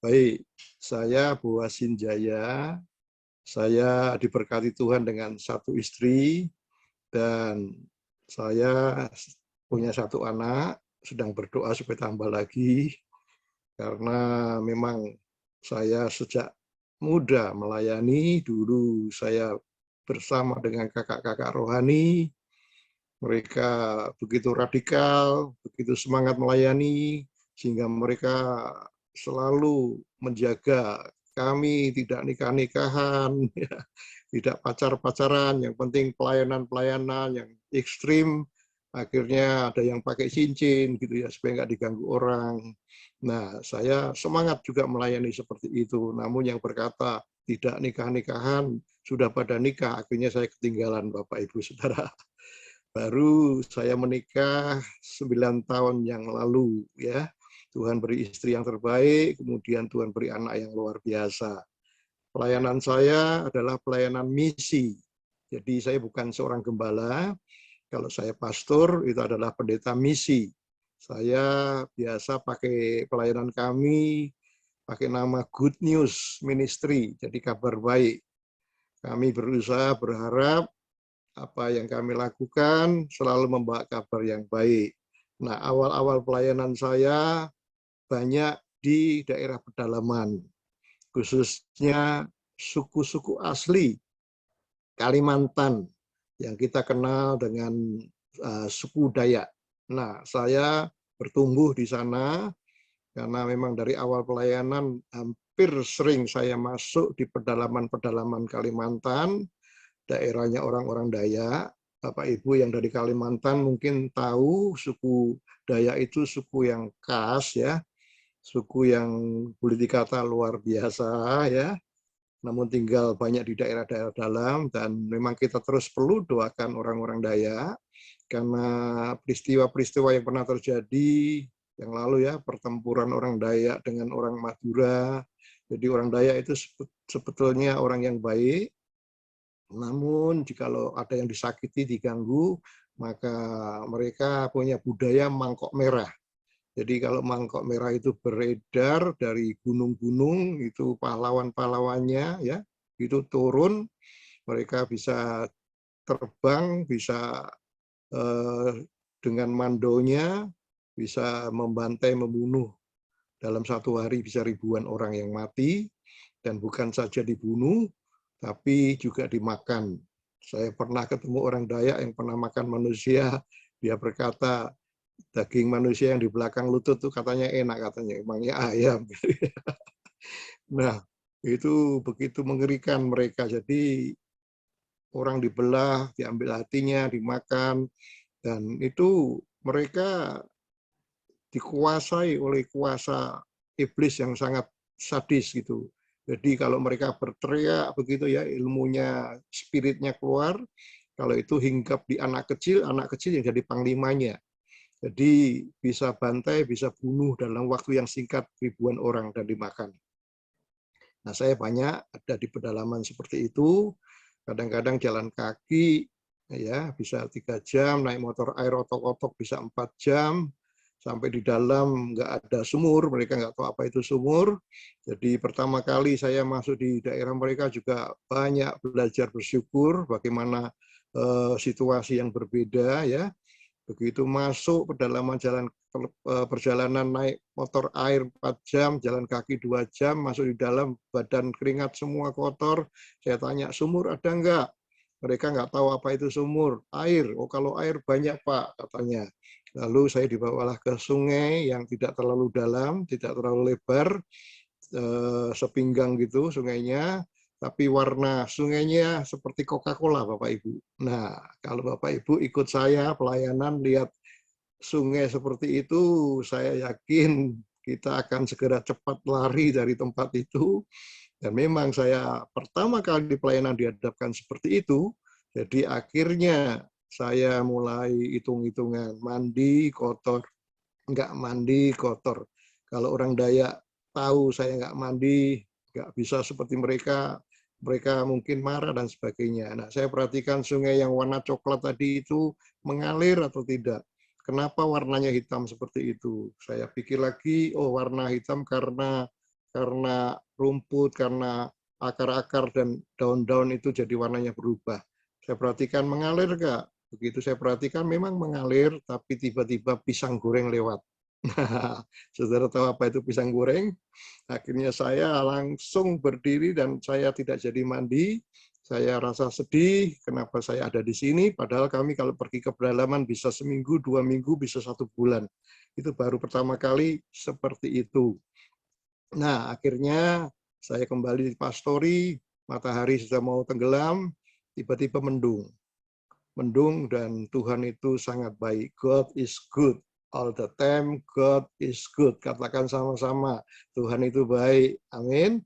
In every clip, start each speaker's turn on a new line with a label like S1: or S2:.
S1: Baik, saya Buasin Jaya. Saya diberkati Tuhan dengan satu istri dan saya punya satu anak, sedang berdoa supaya tambah lagi karena memang saya sejak muda melayani. Dulu saya bersama dengan kakak-kakak rohani, mereka begitu radikal, begitu semangat melayani, sehingga mereka selalu menjaga kami tidak nikah-nikahan, tidak pacar-pacaran, yang penting pelayanan-pelayanan yang ekstrim. Akhirnya ada yang pakai cincin gitu ya supaya nggak diganggu orang. Nah, saya semangat juga melayani seperti itu. Namun yang berkata tidak nikah-nikahan sudah pada nikah, akhirnya saya ketinggalan Bapak Ibu Saudara. Baru saya menikah 9 tahun yang lalu ya. Tuhan beri istri yang terbaik, kemudian Tuhan beri anak yang luar biasa. Pelayanan saya adalah pelayanan misi. Jadi saya bukan seorang gembala. Kalau saya pastor itu adalah pendeta misi. Saya biasa pakai pelayanan kami pakai nama Good News Ministry, jadi kabar baik. Kami berusaha berharap apa yang kami lakukan selalu membawa kabar yang baik. Nah, awal-awal pelayanan saya banyak di daerah pedalaman, khususnya suku-suku asli Kalimantan yang kita kenal dengan suku Dayak. Nah, saya bertumbuh di sana karena memang dari awal pelayanan hampir sering saya masuk di pedalaman-pedalaman Kalimantan, daerahnya orang-orang Dayak. Bapak Ibu yang dari Kalimantan mungkin tahu suku Dayak itu suku yang khas ya, suku yang boleh dikata luar biasa ya, namun tinggal banyak di daerah-daerah dalam, dan memang kita terus perlu doakan orang-orang Dayak karena peristiwa-peristiwa yang pernah terjadi yang lalu ya, pertempuran orang Dayak dengan orang Madura. Jadi orang Dayak itu sebetulnya orang yang baik, namun jikalau ada yang disakiti, diganggu, maka mereka punya budaya mangkok merah. Jadi kalau mangkok merah itu beredar dari gunung-gunung, itu pahlawan-pahlawannya ya, itu turun, mereka bisa terbang, bisa dengan mandonya, bisa membantai, membunuh. Dalam satu hari bisa ribuan orang yang mati, dan bukan saja dibunuh, tapi juga dimakan. Saya pernah ketemu orang Dayak yang pernah makan manusia, dia berkata, daging manusia yang di belakang lutut tuh katanya enak, katanya emangnya ayam. Nah, itu begitu mengerikan mereka. Jadi orang dibelah, diambil hatinya, dimakan, dan itu mereka dikuasai oleh kuasa iblis yang sangat sadis gitu. Jadi kalau mereka berteriak begitu ya, ilmunya, spiritnya keluar, kalau itu hinggap di anak kecil yang jadi panglimanya. Jadi bisa bantai, bisa bunuh dalam waktu yang singkat ribuan orang dan dimakan. Nah, saya banyak ada di pedalaman seperti itu. Kadang-kadang jalan kaki ya bisa 3 jam, naik motor air otok-otok bisa 4 jam, sampai di dalam nggak ada sumur, mereka nggak tahu apa itu sumur. Jadi pertama kali saya masuk di daerah mereka juga banyak belajar bersyukur bagaimana situasi yang berbeda ya. Begitu masuk pedalaman jalan perjalanan naik motor air 4 jam, jalan kaki 2 jam, masuk di dalam badan keringat semua kotor. Saya tanya, sumur ada enggak? Mereka nggak tahu apa itu sumur. Air, oh kalau air banyak Pak, katanya. Lalu saya dibawalah ke sungai yang tidak terlalu dalam, tidak terlalu lebar, sepinggang gitu sungainya, tapi warna sungainya seperti Coca-Cola, Bapak Ibu. Nah, kalau Bapak Ibu ikut saya pelayanan, lihat sungai seperti itu, saya yakin kita akan segera cepat lari dari tempat itu. Dan memang saya pertama kali di pelayanan dihadapkan seperti itu, jadi akhirnya saya mulai hitung-hitungan, mandi, kotor, nggak mandi, kotor. Kalau orang Dayak tahu saya nggak mandi, nggak bisa seperti mereka, mereka mungkin marah dan sebagainya. Nah, saya perhatikan sungai yang warna coklat tadi itu mengalir atau tidak. Kenapa warnanya hitam seperti itu? Saya pikir lagi, oh warna hitam karena karena rumput, karena akar-akar dan daun-daun itu jadi warnanya berubah. Saya perhatikan mengalir nggak? Begitu saya perhatikan memang mengalir, tapi tiba-tiba pisang goreng lewat. Nah, saudara tahu apa itu pisang goreng? Akhirnya saya langsung berdiri dan saya tidak jadi mandi. Saya rasa sedih, kenapa saya ada di sini, padahal kami kalau pergi ke pedalaman bisa seminggu, 2 minggu, bisa 1 bulan. Itu baru pertama kali seperti itu. Nah, akhirnya saya kembali di pastori, matahari sudah mau tenggelam, tiba-tiba mendung. Mendung dan Tuhan itu sangat baik. God is good. All the time, God is good. Katakan sama-sama, Tuhan itu baik. Amin.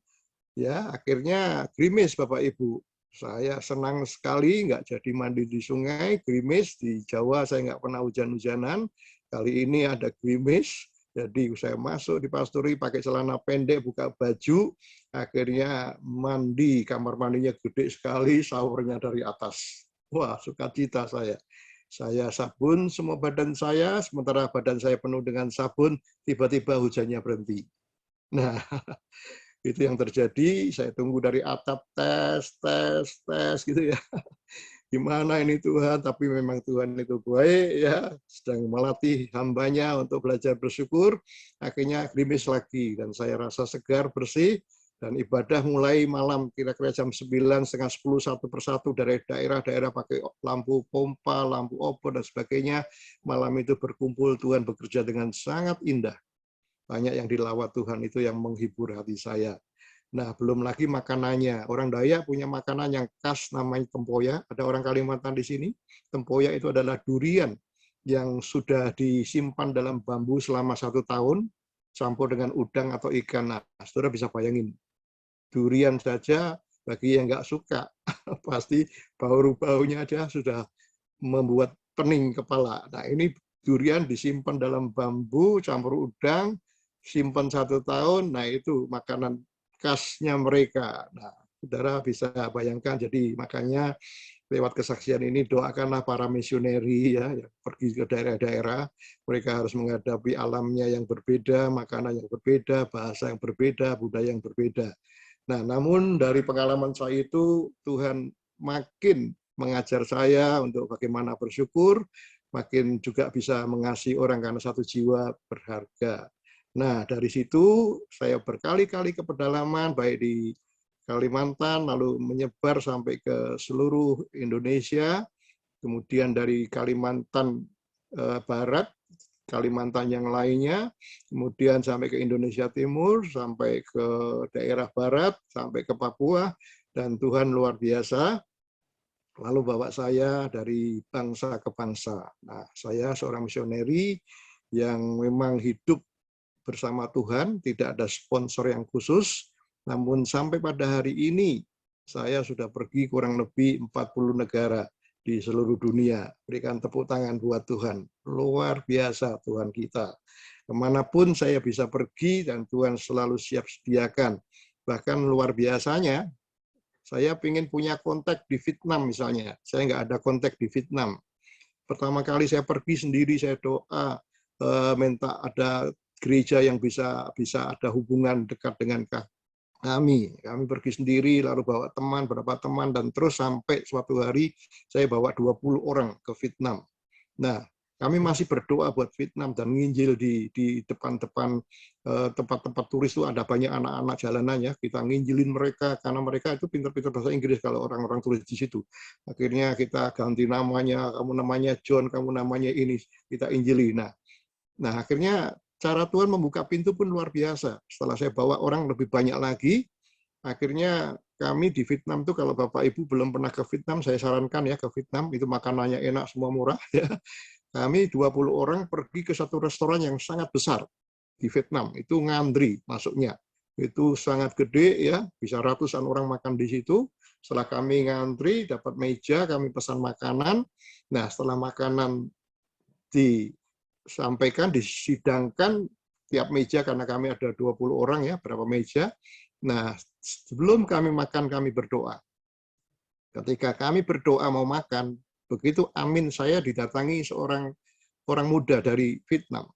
S1: Ya, akhirnya gerimis Bapak Ibu. Saya senang sekali nggak jadi mandi di sungai, gerimis. Di Jawa saya nggak pernah hujan-hujanan. Kali ini ada gerimis. Jadi saya masuk di pastori pakai celana pendek, buka baju. Akhirnya mandi, kamar mandinya gede sekali, showernya dari atas. Wah, sukacita saya. Saya sabun semua badan saya, sementara badan saya penuh dengan sabun, tiba-tiba hujannya berhenti. Nah, itu yang terjadi. Saya tunggu dari atap, tes gitu ya. Gimana ini Tuhan? Tapi memang Tuhan itu baik ya, sedang melatih hambanya untuk belajar bersyukur. Akhirnya gerimis lagi dan saya rasa segar, bersih. Dan ibadah mulai malam, kira-kira jam 9, setengah 10, satu persatu dari daerah-daerah pakai lampu pompa, lampu obor, dan sebagainya. Malam itu berkumpul, Tuhan bekerja dengan sangat indah. Banyak yang dilawat Tuhan itu yang menghibur hati saya. Nah, belum lagi makanannya. Orang Dayak punya makanan yang khas namanya tempoyak. Ada orang Kalimantan di sini. Tempoyak itu adalah durian yang sudah disimpan dalam bambu selama 1 tahun, campur dengan udang atau ikan. Nah, saudara bisa bayangin, durian saja bagi yang nggak suka, pasti bau-baunya aja sudah membuat pening kepala. Nah, ini durian disimpan dalam bambu, campur udang, simpan 1 tahun, nah itu makanan khasnya mereka. Nah, saudara bisa bayangkan, jadi makanya lewat kesaksian ini doakanlah para misioneri ya, yang pergi ke daerah-daerah, mereka harus menghadapi alamnya yang berbeda, makanan yang berbeda, bahasa yang berbeda, budaya yang berbeda. Nah, namun dari pengalaman saya itu, Tuhan makin mengajar saya untuk bagaimana bersyukur, makin juga bisa mengasihi orang karena satu jiwa berharga. Nah, dari situ saya berkali-kali ke pedalaman, baik di Kalimantan, lalu menyebar sampai ke seluruh Indonesia, kemudian dari Kalimantan Barat, Kalimantan yang lainnya, kemudian sampai ke Indonesia Timur, sampai ke daerah Barat, sampai ke Papua, dan Tuhan luar biasa, lalu bawa saya dari bangsa ke bangsa. Nah, saya seorang misioneri yang memang hidup bersama Tuhan, tidak ada sponsor yang khusus, namun sampai pada hari ini, saya sudah pergi kurang lebih 40 negara di seluruh dunia. Berikan tepuk tangan buat Tuhan. Luar biasa Tuhan kita. Kemanapun saya bisa pergi dan Tuhan selalu siap sediakan. Bahkan luar biasanya, saya ingin punya kontak di Vietnam misalnya. Saya nggak ada kontak di Vietnam. Pertama kali saya pergi sendiri, saya doa, minta ada gereja yang bisa ada hubungan dekat dengan kami. Kami pergi sendiri, lalu bawa teman, beberapa teman, dan terus sampai suatu hari saya bawa 20 orang ke Vietnam. Nah, kami masih berdoa buat Vietnam dan nginjil di depan-depan tempat-tempat turis itu ada banyak anak-anak jalanan ya. Kita nginjilin mereka karena mereka itu pintar-pintar bahasa Inggris kalau orang-orang turis di situ. Akhirnya kita ganti namanya, kamu namanya John, kamu namanya ini, kita injili. Nah, akhirnya cara Tuhan membuka pintu pun luar biasa. Setelah saya bawa orang lebih banyak lagi, akhirnya kami di Vietnam tuh kalau Bapak Ibu belum pernah ke Vietnam, saya sarankan ya ke Vietnam, itu makanannya enak, semua murah. Ya. Kami 20 orang pergi ke satu restoran yang sangat besar di Vietnam, itu ngantri masuknya. Itu sangat gede ya, bisa ratusan orang makan di situ. Setelah kami ngantri, dapat meja, kami pesan makanan. Nah, setelah makanan disampaikan, disidangkan tiap meja karena kami ada 20 orang ya, berapa meja. Nah, sebelum kami makan kami berdoa. Ketika kami berdoa mau makan, begitu amin saya didatangi seorang orang muda dari Vietnam.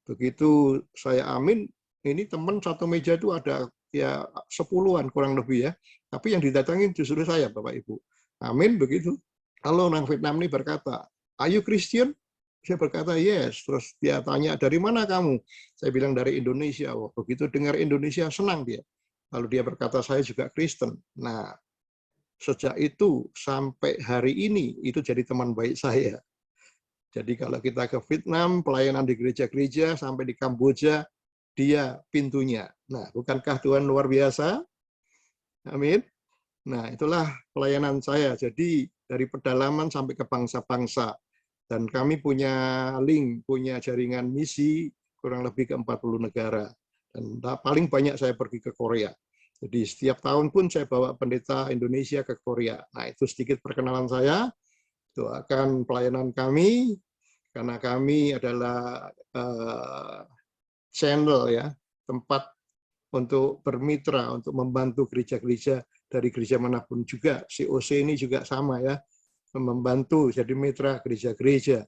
S1: Begitu saya amin, ini teman satu meja itu ada ya 10-an kurang lebih ya. Tapi yang didatangin justru saya, Bapak Ibu. Amin, begitu. Kalau orang Vietnam ini berkata, "Are you Christian?" Saya berkata, "Yes." Terus dia tanya, "Dari mana kamu?" Saya bilang, "Dari Indonesia." Oh, begitu dengar Indonesia, senang dia. Lalu dia berkata, "Saya juga Kristen." Nah, sejak itu sampai hari ini, itu jadi teman baik saya. Jadi kalau kita ke Vietnam, pelayanan di gereja-gereja, sampai di Kamboja, dia pintunya. Nah, bukankah Tuhan luar biasa? Amin. Nah, itulah pelayanan saya. Jadi dari pedalaman sampai ke bangsa-bangsa. Dan kami punya link, punya jaringan misi kurang lebih ke 40 negara. Dan paling banyak saya pergi ke Korea. Jadi setiap tahun pun saya bawa pendeta Indonesia ke Korea. Nah, itu sedikit perkenalan saya. Itu akan pelayanan kami, karena kami adalah channel ya, tempat untuk bermitra, untuk membantu gereja-gereja dari gereja manapun juga. COC ini juga sama ya, membantu jadi mitra gereja-gereja.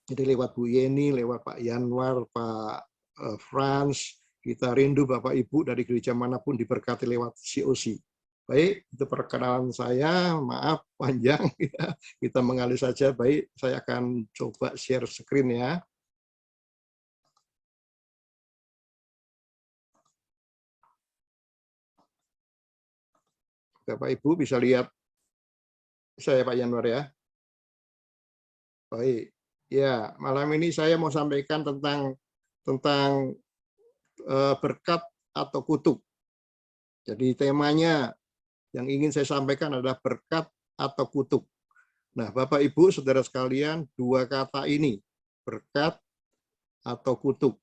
S1: Jadi lewat Bu Yeni, lewat Pak Yanwar, Pak Frans, kita rindu Bapak Ibu dari gereja manapun diberkati lewat COC. Baik, itu perkenalan saya, maaf panjang, kita mengalir saja. Baik, saya akan coba share screen ya. Bapak Ibu bisa lihat saya Pak Yanwar ya. Baik, ya malam ini saya mau sampaikan tentang berkat atau kutuk. Jadi temanya yang ingin saya sampaikan adalah berkat atau kutuk. Nah, Bapak Ibu, saudara sekalian, dua kata ini, berkat atau kutuk,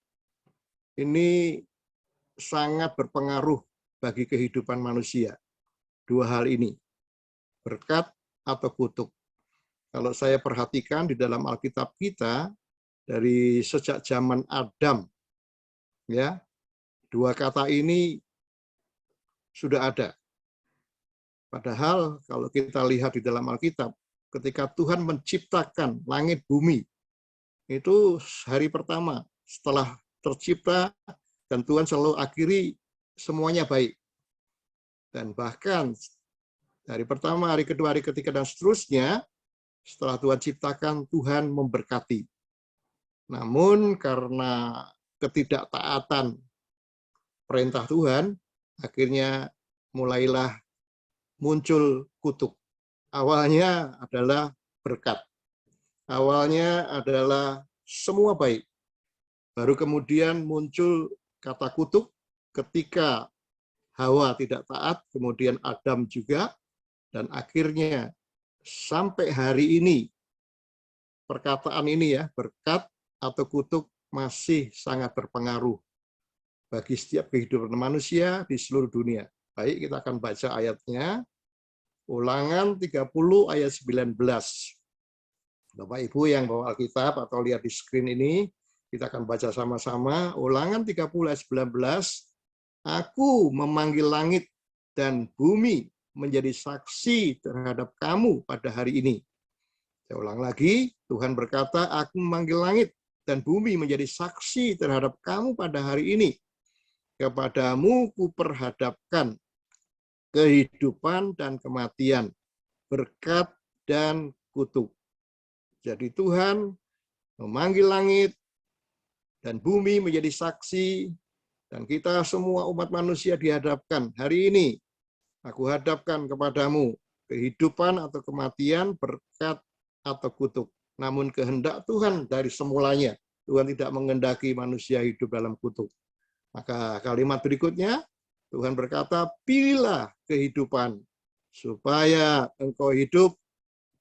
S1: ini sangat berpengaruh bagi kehidupan manusia. Dua hal ini, berkat atau kutuk. Kalau saya perhatikan di dalam Alkitab kita, dari sejak zaman Adam, ya, dua kata ini sudah ada. Padahal kalau kita lihat di dalam Alkitab, ketika Tuhan menciptakan langit bumi, itu hari pertama setelah tercipta, dan Tuhan selalu akhiri semuanya baik. Dan bahkan hari pertama, hari kedua, hari ketiga, dan seterusnya, setelah Tuhan ciptakan, Tuhan memberkati. Namun karena ketidaktaatan perintah Tuhan, akhirnya mulailah muncul kutuk. Awalnya adalah berkat. Awalnya adalah semua baik. Baru kemudian muncul kata kutuk ketika Hawa tidak taat, kemudian Adam juga, dan akhirnya sampai hari ini perkataan ini ya, berkat atau kutuk masih sangat berpengaruh bagi setiap kehidupan manusia di seluruh dunia. Baik, kita akan baca ayatnya. Ulangan 30 ayat 19. Bapak Ibu yang bawa Alkitab atau lihat di screen ini, kita akan baca sama-sama. Ulangan 30 ayat 19. Aku memanggil langit dan bumi menjadi saksi terhadap kamu pada hari ini. Saya ulang lagi, Tuhan berkata, aku memanggil langit dan bumi menjadi saksi terhadap kamu pada hari ini. Kepadamu kuperhadapkan kehidupan dan kematian, berkat dan kutuk. Jadi Tuhan memanggil langit dan bumi menjadi saksi, dan kita semua umat manusia dihadapkan. Hari ini aku hadapkan kepadamu kehidupan atau kematian, berkat atau kutuk. Namun kehendak Tuhan dari semulanya, Tuhan tidak menghendaki manusia hidup dalam kutuk. Maka kalimat berikutnya, Tuhan berkata, pilihlah kehidupan, supaya engkau hidup,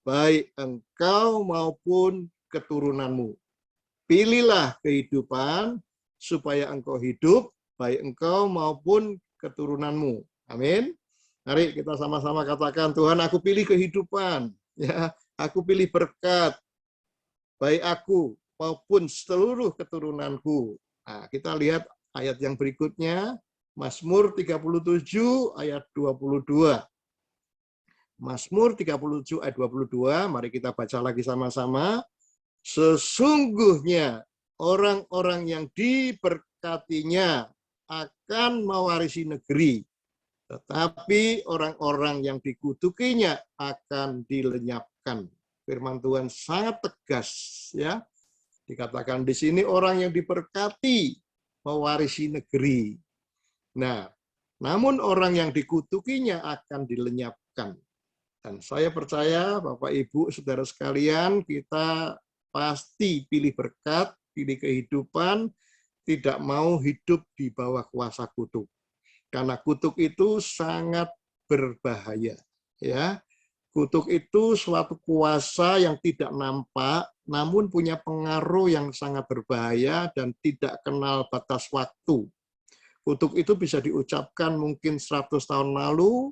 S1: baik engkau maupun keturunanmu. Pilihlah kehidupan, supaya engkau hidup, baik engkau maupun keturunanmu. Amin. Mari kita sama-sama katakan, Tuhan, aku pilih kehidupan, ya, aku pilih berkat, baik aku maupun seluruh keturunanku. Nah, kita lihat ayat yang berikutnya, Mazmur 37 ayat 22. Mazmur 37 ayat 22, mari kita baca lagi sama-sama. Sesungguhnya orang-orang yang diberkatinya akan mewarisi negeri, tetapi orang-orang yang dikutukinya akan dilenyapkan. Firman Tuhan sangat tegas, ya. Dikatakan di sini orang yang diberkati mewarisi negeri. Nah, namun orang yang dikutukinya akan dilenyapkan. Dan saya percaya Bapak Ibu Saudara sekalian, kita pasti pilih berkat, pilih kehidupan, tidak mau hidup di bawah kuasa kutuk. Karena kutuk itu sangat berbahaya, ya. Kutuk itu suatu kuasa yang tidak nampak, namun punya pengaruh yang sangat berbahaya dan tidak kenal batas waktu. Kutuk itu bisa diucapkan mungkin 100 tahun lalu,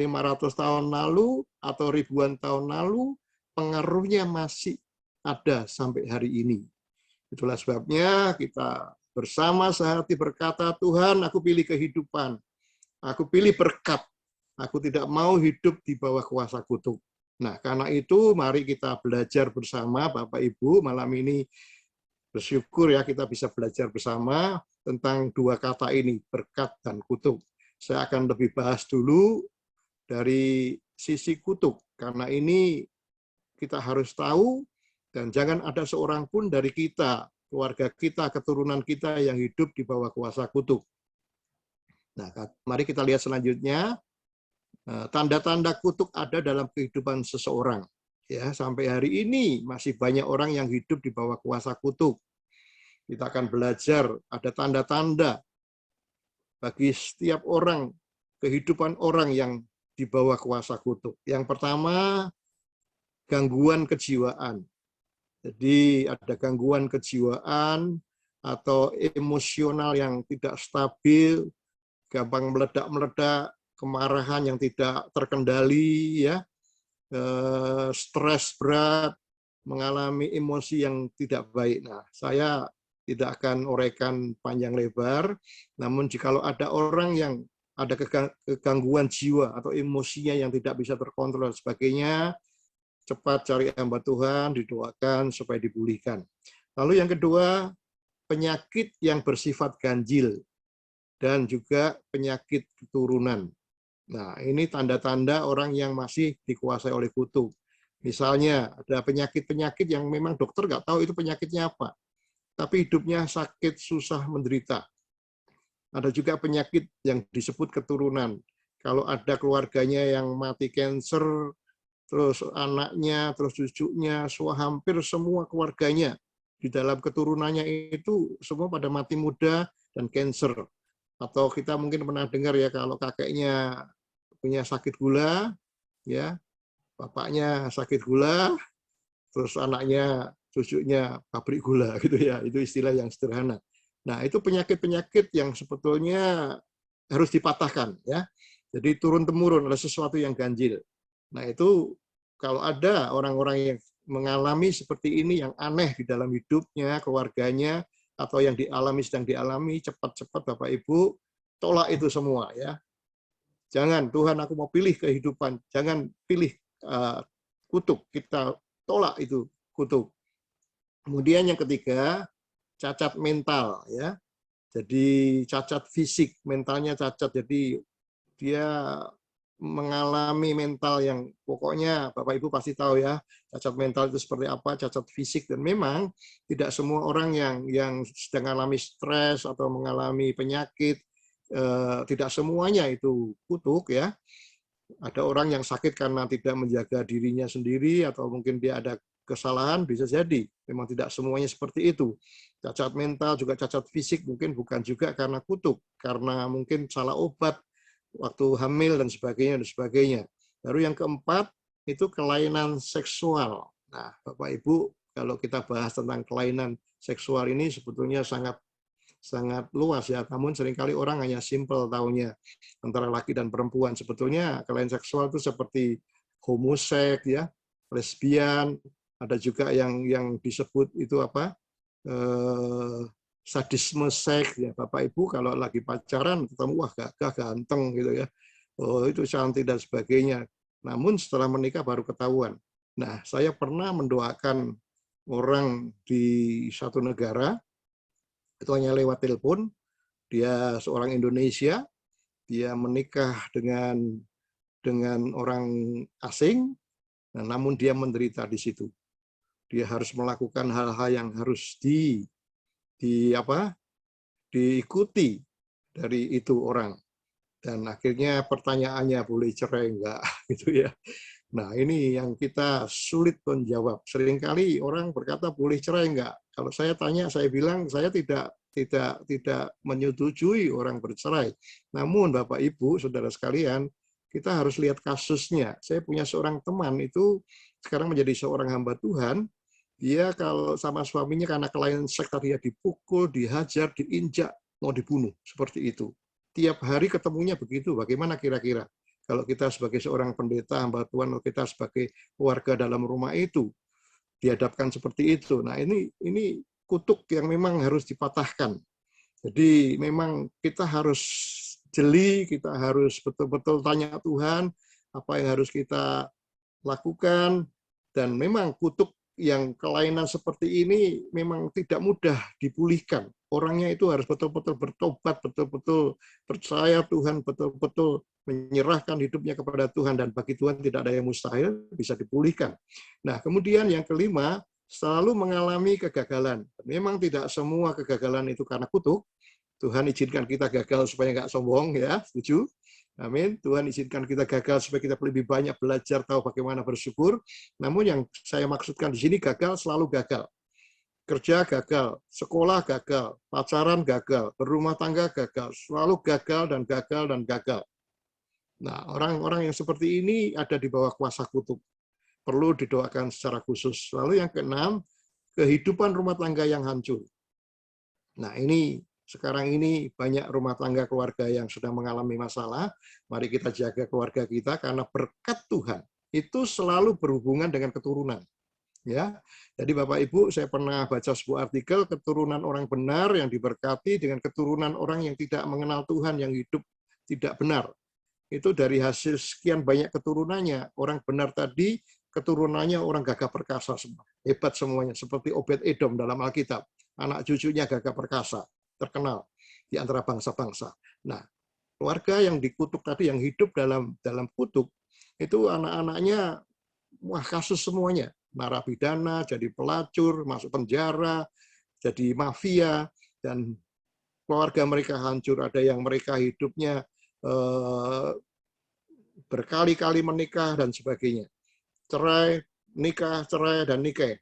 S1: 500 tahun lalu, atau ribuan tahun lalu, pengaruhnya masih ada sampai hari ini. Itulah sebabnya kita bersama sehati berkata, Tuhan, aku pilih kehidupan, aku pilih berkat, aku tidak mau hidup di bawah kuasa kutuk. Nah, karena itu mari kita belajar bersama, Bapak Ibu, malam ini bersyukur ya kita bisa belajar bersama tentang dua kata ini, berkat dan kutuk. Saya akan lebih bahas dulu dari sisi kutuk, karena ini kita harus tahu, dan jangan ada seorang pun dari kita, keluarga kita, keturunan kita yang hidup di bawah kuasa kutuk. Nah, mari kita lihat selanjutnya, tanda-tanda kutuk ada dalam kehidupan seseorang. Ya, sampai hari ini masih banyak orang yang hidup di bawah kuasa kutuk. Kita akan belajar ada tanda-tanda bagi setiap orang, kehidupan orang yang di bawah kuasa kutuk. Yang pertama, gangguan kejiwaan. Jadi ada gangguan kejiwaan atau emosional yang tidak stabil, gampang meledak-meledak, kemarahan yang tidak terkendali, ya, stres berat, mengalami emosi yang tidak baik. Nah, saya tidak akan uraikan panjang lebar, namun jikalau ada orang yang ada kegangguan jiwa atau emosinya yang tidak bisa terkontrol dan sebagainya, cepat cari hamba Tuhan, didoakan supaya dipulihkan. Lalu yang kedua, penyakit yang bersifat ganjil dan juga penyakit keturunan. Nah, ini tanda-tanda orang yang masih dikuasai oleh kutuk. Misalnya, ada penyakit-penyakit yang memang dokter nggak tahu itu penyakitnya apa, tapi hidupnya sakit, susah, menderita. Ada juga penyakit yang disebut keturunan. Kalau ada keluarganya yang mati kanker, terus anaknya, terus cucunya, hampir semua keluarganya di dalam keturunannya itu semua pada mati muda dan kanker. Atau kita mungkin pernah dengar ya, kalau kakeknya punya sakit gula, ya, bapaknya sakit gula, terus anaknya, cucunya pabrik gula, gitu ya. Itu istilah yang sederhana. Nah, itu penyakit-penyakit yang sebetulnya harus dipatahkan, ya. Jadi turun-temurun, ada sesuatu yang ganjil. Nah, itu kalau ada orang-orang yang mengalami seperti ini, yang aneh di dalam hidupnya, keluarganya, atau yang sedang dialami, cepat-cepat Bapak Ibu, tolak itu semua, ya. Jangan, Tuhan aku mau pilih kehidupan, jangan pilih kutuk, kita tolak itu kutuk. Kemudian yang ketiga, cacat mental, ya. Jadi cacat fisik, mentalnya cacat, jadi dia mengalami mental yang pokoknya Bapak Ibu pasti tahu ya, cacat mental itu seperti apa, cacat fisik. Dan memang tidak semua orang yang sedang mengalami stres atau mengalami penyakit, tidak semuanya itu kutuk, ya. Ada orang yang sakit karena tidak menjaga dirinya sendiri, atau mungkin dia ada kesalahan, bisa jadi. Memang tidak semuanya seperti itu. Cacat mental, juga cacat fisik, mungkin bukan juga karena kutuk, karena mungkin salah obat waktu hamil dan sebagainya. Baru yang keempat, itu kelainan seksual. Nah, Bapak Ibu, kalau kita bahas tentang kelainan seksual ini sebetulnya sangat luas ya, namun seringkali orang hanya simpel taunya antara laki dan perempuan. Sebetulnya kelainan seksual itu seperti homoseks, ya, lesbian, ada juga yang disebut itu apa, sadisme seks, ya. Bapak Ibu kalau lagi pacaran ketemu, wah gagah, ganteng gitu ya, oh itu cantik dan sebagainya, namun setelah menikah baru ketahuan. Nah, saya pernah mendoakan orang di satu negara, itu hanya lewat telepon, Dia seorang Indonesia, dia menikah dengan orang asing, namun dia menderita di situ. Dia harus melakukan hal-hal yang harus diikuti dari itu orang. Dan akhirnya pertanyaannya, boleh cerai enggak gitu ya. Nah, ini yang kita sulit menjawab. Seringkali orang berkata boleh cerai enggak. Kalau saya tanya, saya bilang saya tidak menyetujui orang bercerai. Namun Bapak Ibu, Saudara sekalian, kita harus lihat kasusnya. Saya punya seorang teman itu sekarang menjadi seorang hamba Tuhan. Dia kalau sama suaminya karena kelainan seks tadi ya dipukul, dihajar, diinjak, mau dibunuh seperti itu. Tiap hari ketemunya begitu. Bagaimana kira-kira? Kalau kita sebagai seorang pendeta, hamba Tuhan, atau kita sebagai warga dalam rumah itu, dihadapkan seperti itu. Nah, ini kutuk yang memang harus dipatahkan. Jadi memang kita harus jeli, kita harus betul-betul tanya Tuhan, apa yang harus kita lakukan, dan memang kutuk yang kelainan seperti ini memang tidak mudah dipulihkan. Orangnya itu harus betul-betul bertobat, betul-betul percaya Tuhan, betul-betul menyerahkan hidupnya kepada Tuhan, dan bagi Tuhan tidak ada yang mustahil, bisa dipulihkan. Nah, kemudian yang kelima, selalu mengalami kegagalan. Memang tidak semua kegagalan itu karena kutuk. Tuhan izinkan kita gagal supaya nggak sombong, ya, setuju? Amin. Tuhan izinkan kita gagal supaya kita lebih banyak belajar tahu bagaimana bersyukur. Namun yang saya maksudkan di sini gagal selalu gagal. Kerja gagal, sekolah gagal, pacaran gagal, berumah tangga gagal, selalu gagal dan gagal dan gagal. Nah, orang-orang yang seperti ini ada di bawah kuasa kutuk. Perlu didoakan secara khusus. Lalu yang keenam, kehidupan rumah tangga yang hancur. Nah, ini sekarang ini banyak rumah tangga keluarga yang sedang mengalami masalah. Mari kita jaga keluarga kita karena berkat Tuhan itu selalu berhubungan dengan keturunan. Ya, jadi Bapak Ibu, saya pernah baca sebuah artikel keturunan orang benar yang diberkati dengan keturunan orang yang tidak mengenal Tuhan, yang hidup tidak benar. Itu dari hasil sekian banyak keturunannya. Orang benar tadi keturunannya orang gagah perkasa semua, hebat semuanya, seperti Obed Edom dalam Alkitab. Anak cucunya gagah perkasa, terkenal di antara bangsa-bangsa. Nah, keluarga yang dikutuk tadi, yang hidup dalam kutuk, itu anak-anaknya wah kasus semuanya, narapidana, jadi pelacur, masuk penjara, jadi mafia, dan keluarga mereka hancur. Ada yang mereka hidupnya berkali-kali menikah dan sebagainya. Cerai, nikah, cerai, dan nikah.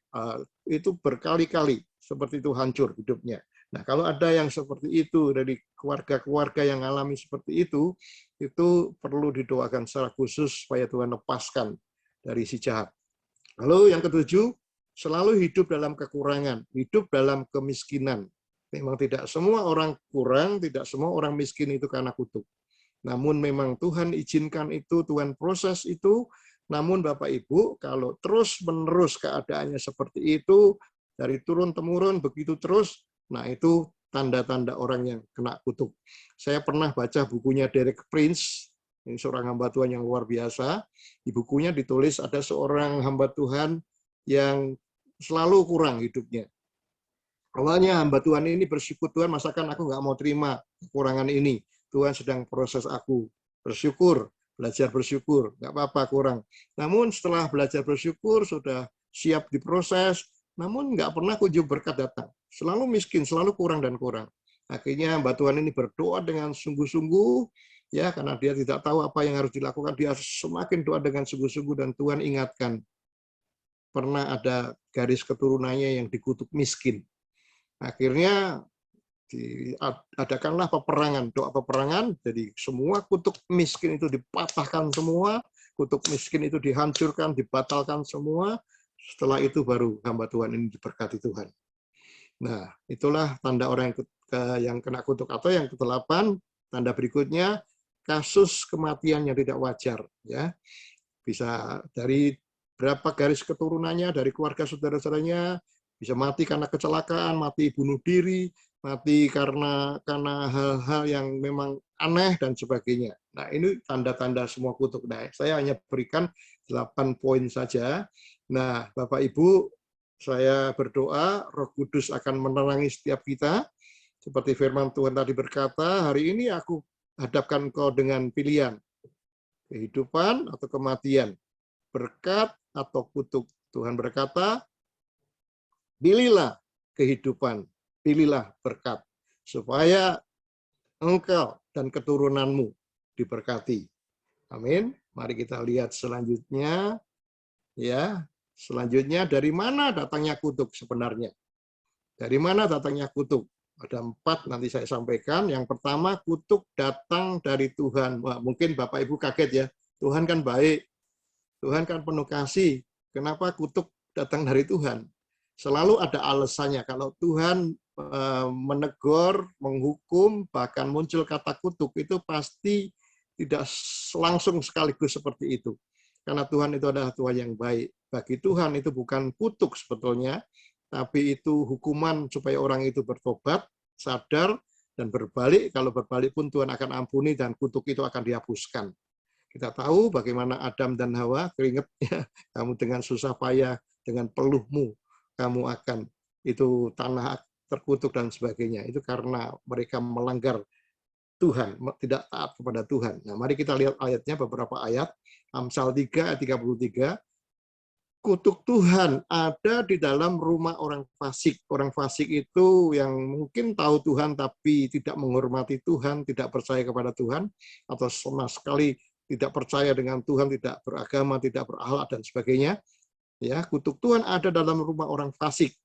S1: Itu berkali-kali seperti itu hancur hidupnya. Nah, kalau ada yang seperti itu dari keluarga-keluarga yang alami seperti itu perlu didoakan secara khusus supaya Tuhan lepaskan dari si jahat. Lalu yang ketujuh, selalu hidup dalam kekurangan, hidup dalam kemiskinan. Memang tidak semua orang kurang, tidak semua orang miskin itu karena kutuk. Namun memang Tuhan izinkan itu, Tuhan proses itu. Namun Bapak Ibu, kalau terus-menerus keadaannya seperti itu, dari turun-temurun begitu terus, nah itu tanda-tanda orang yang kena kutuk. Saya pernah baca bukunya Derek Prince, ini seorang hamba Tuhan yang luar biasa. Di bukunya ditulis ada seorang hamba Tuhan yang selalu kurang hidupnya. Awalnya hamba Tuhan ini bersyukur, Tuhan masakan aku nggak mau terima kekurangan ini. Tuhan sedang proses aku. Bersyukur, belajar bersyukur, nggak apa-apa kurang. Namun setelah belajar bersyukur, sudah siap diproses, namun nggak pernah kunjung berkat datang. Selalu miskin, selalu kurang dan kurang. Akhirnya hamba Tuhan ini berdoa dengan sungguh-sungguh, ya karena dia tidak tahu apa yang harus dilakukan, dia semakin doa dengan sungguh-sungguh, dan Tuhan ingatkan, pernah ada garis keturunannya yang dikutuk miskin. Akhirnya diadakanlah peperangan, doa peperangan, jadi semua kutuk miskin itu dipatahkan semua, kutuk miskin itu dihancurkan, dibatalkan semua. Setelah itu baru hamba Tuhan ini diberkati Tuhan. Nah, itulah tanda orang yang kena kutuk. Atau yang ke-8, tanda berikutnya, kasus kematian yang tidak wajar. Ya, bisa dari berapa garis keturunannya, dari keluarga saudara-saudaranya, bisa mati karena kecelakaan, mati bunuh diri, mati karena hal-hal yang memang aneh dan sebagainya. Nah, ini tanda-tanda semua kutuk. Nah, saya hanya berikan 8 poin saja. Nah, Bapak Ibu, saya berdoa Roh Kudus akan menerangi setiap kita. Seperti firman Tuhan tadi berkata, hari ini aku hadapkan kau dengan pilihan, kehidupan atau kematian, berkat atau kutuk. Tuhan berkata, pilihlah kehidupan, pilihlah berkat, supaya engkau dan keturunanmu diberkati. Amin. Mari kita lihat selanjutnya. Ya, selanjutnya dari mana datangnya kutuk sebenarnya? Dari mana datangnya kutuk? Ada 4 nanti saya sampaikan. Yang pertama, kutuk datang dari Tuhan. Wah, mungkin Bapak Ibu kaget ya. Tuhan kan baik. Tuhan kan penuh kasih. Kenapa kutuk datang dari Tuhan? Selalu ada alasannya. Kalau Tuhan menegur, menghukum, bahkan muncul kata kutuk, itu pasti tidak langsung sekaligus seperti itu. Karena Tuhan itu adalah Tuhan yang baik. Bagi Tuhan itu bukan kutuk sebetulnya, tapi itu hukuman supaya orang itu bertobat, sadar, dan berbalik. Kalau berbalik pun Tuhan akan ampuni dan kutuk itu akan dihapuskan. Kita tahu bagaimana Adam dan Hawa, keringatnya, kamu dengan susah payah, dengan peluhmu, kamu akan, itu tanah terkutuk dan sebagainya. Itu karena mereka melanggar Tuhan, tidak taat kepada Tuhan. Nah, mari kita lihat ayatnya, beberapa ayat. Amsal 3 ayat 33. Kutuk Tuhan ada di dalam rumah orang fasik. Orang fasik itu yang mungkin tahu Tuhan tapi tidak menghormati Tuhan, tidak percaya kepada Tuhan, atau sama sekali tidak percaya dengan Tuhan, tidak beragama, tidak berakhlak dan sebagainya. Ya, kutuk Tuhan ada dalam rumah orang fasik.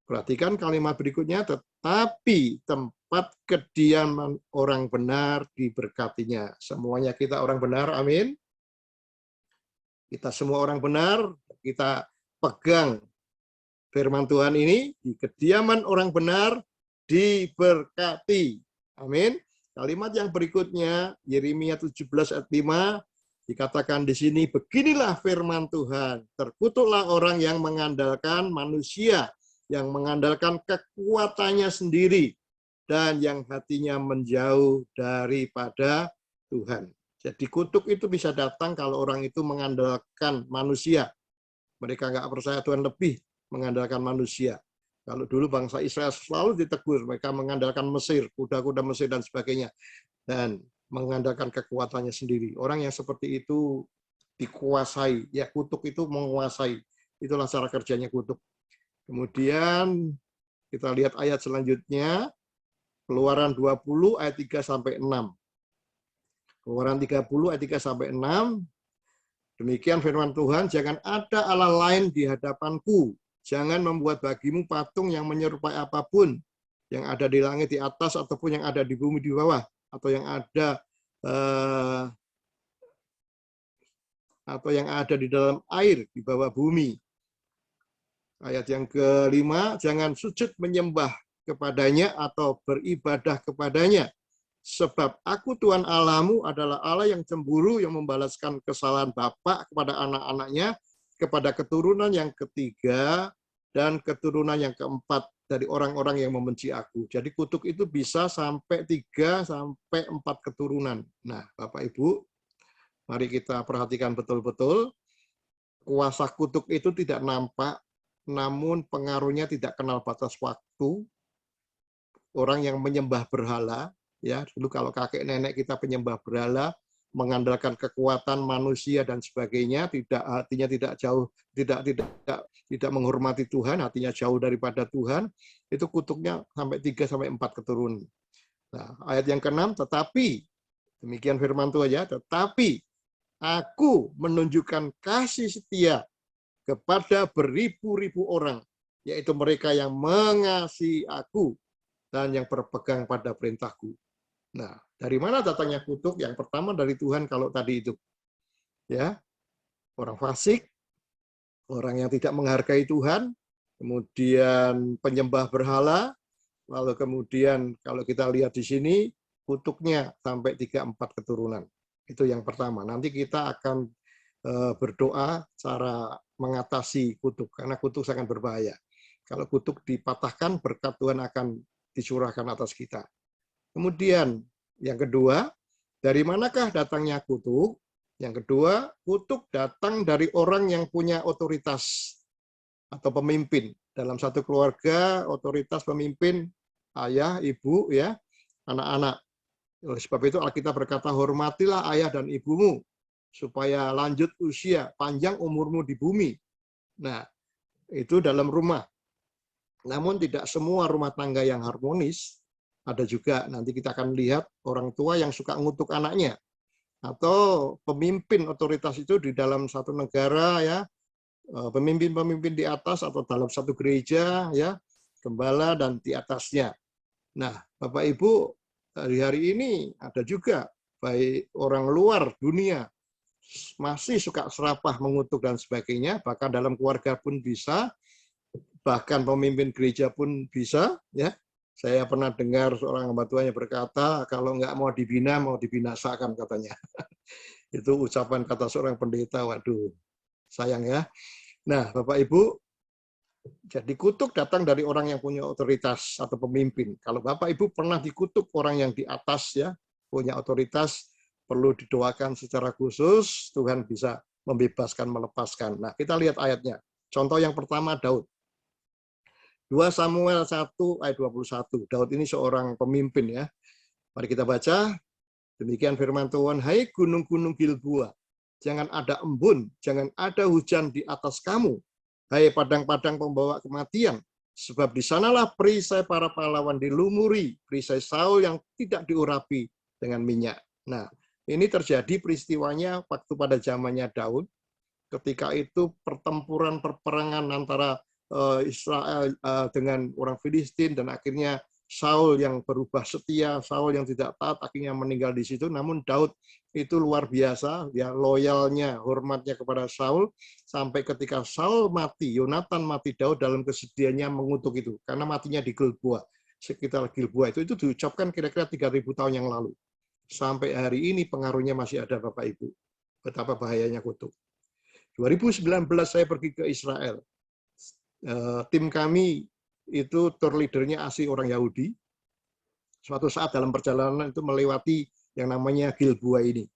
S1: Perhatikan kalimat berikutnya, tetapi tempat kediaman orang benar diberkatinya. Semuanya kita orang benar, amin. Kita semua orang benar, kita pegang firman Tuhan ini, di kediaman orang benar diberkati. Amin. Kalimat yang berikutnya, Yeremia 17 ayat 5, dikatakan di sini, beginilah firman Tuhan, terkutuklah orang yang mengandalkan manusia, yang mengandalkan kekuatannya sendiri, dan yang hatinya menjauh daripada Tuhan. Jadi kutuk itu bisa datang kalau orang itu mengandalkan manusia. Mereka nggak percaya Tuhan, lebih mengandalkan manusia. Kalau dulu bangsa Israel selalu ditegur, mereka mengandalkan Mesir, kuda-kuda Mesir dan sebagainya, dan mengandalkan kekuatannya sendiri. Orang yang seperti itu dikuasai, ya kutuk itu menguasai. Itulah cara kerjanya kutuk. Kemudian kita lihat ayat selanjutnya, Keluaran 20 ayat 3 sampai 6. Keluaran 30 ayat 3 sampai 6. Demikian firman Tuhan, jangan ada Allah lain di hadapanku. Jangan membuat bagimu patung yang menyerupai apapun yang ada di langit di atas ataupun yang ada di bumi di bawah, atau yang ada di dalam air di bawah bumi. Ayat yang kelima, jangan sujud menyembah kepadanya atau beribadah kepadanya. Sebab aku Tuhan Allahmu adalah Allah yang cemburu, yang membalaskan kesalahan bapak kepada anak-anaknya, kepada keturunan yang ketiga dan keturunan yang keempat dari orang-orang yang membenci aku. Jadi kutuk itu bisa sampai 3 sampai 4 keturunan. Nah, Bapak Ibu, mari kita perhatikan betul-betul. Kuasa kutuk itu tidak nampak, namun pengaruhnya tidak kenal batas waktu. Orang yang menyembah berhala, ya dulu kalau kakek nenek kita penyembah berhala, mengandalkan kekuatan manusia dan sebagainya, hatinya tidak jauh, tidak menghormati Tuhan, hatinya jauh daripada Tuhan, itu kutuknya sampai 3 sampai 4 keturunan. Nah, ayat yang ke-6, tetapi demikian firman Tuhan ya, tetapi aku menunjukkan kasih setia kepada beribu-ribu orang, yaitu mereka yang mengasihi aku dan yang berpegang pada perintahku. Nah, dari mana datangnya kutuk? Yang pertama dari Tuhan kalau tadi itu. Ya. Orang fasik, orang yang tidak menghargai Tuhan, kemudian penyembah berhala, lalu kemudian kalau kita lihat di sini kutuknya sampai 3-4 keturunan. Itu yang pertama. Nanti kita akan berdoa cara mengatasi kutuk, karena kutuk sangat berbahaya. Kalau kutuk dipatahkan, berkat Tuhan akan dicurahkan atas kita. Kemudian yang kedua, dari manakah datangnya kutuk? Yang kedua, kutuk datang dari orang yang punya otoritas atau pemimpin. Dalam satu keluarga, otoritas pemimpin ayah, ibu, ya, anak-anak. Oleh sebab itu Alkitab berkata, hormatilah ayah dan ibumu, supaya lanjut usia, panjang umurmu di bumi. Nah, itu dalam rumah. Namun tidak semua rumah tangga yang harmonis. Ada juga nanti kita akan lihat orang tua yang suka ngutuk anaknya. Atau pemimpin otoritas itu di dalam satu negara, ya, pemimpin-pemimpin di atas atau dalam satu gereja, ya, gembala dan di atasnya. Nah, Bapak Ibu, hari ini ada juga baik orang luar dunia masih suka serapah, mengutuk dan sebagainya, bahkan dalam keluarga pun bisa, bahkan pemimpin gereja pun bisa, ya. Saya pernah dengar seorang hamba Tuhan yang berkata, kalau nggak mau dibina, mau dibinasakan, katanya. Itu ucapan kata seorang pendeta. Waduh, sayang ya. Nah, Bapak Ibu, jadi kutuk datang dari orang yang punya otoritas atau pemimpin. Kalau Bapak Ibu pernah dikutuk orang yang di atas, ya, punya otoritas, perlu didoakan secara khusus, Tuhan bisa membebaskan, melepaskan. Nah, kita lihat ayatnya. Contoh yang pertama, Daud. 2 Samuel 1 ayat 21. Daud ini seorang pemimpin, ya. Mari kita baca. Demikian firman Tuhan, hai gunung-gunung Gilboa, jangan ada embun, jangan ada hujan di atas kamu. Hai padang-padang pembawa kematian, sebab di sanalah perisai para pahlawan dilumuri, perisai Saul yang tidak diurapi dengan minyak. Nah, ini terjadi peristiwanya waktu pada zamannya Daud, ketika itu pertempuran perperangan antara Israel dengan orang Filistin, dan akhirnya Saul yang berubah setia, Saul yang tidak taat akhirnya meninggal di situ. Namun Daud itu luar biasa, ya, loyalnya, hormatnya kepada Saul, sampai ketika Saul mati, Yonatan mati, Daud dalam kesedihannya mengutuk itu karena matinya di Gilboa, sekitar Gilboa. Itu diucapkan kira-kira 3.000 tahun yang lalu. Sampai hari ini pengaruhnya masih ada, Bapak Ibu. Betapa bahayanya kutuk. 2019 saya pergi ke Israel. Tim kami itu tour leadernya asli orang Yahudi. Suatu saat dalam perjalanan itu melewati yang namanya Gilboa ini.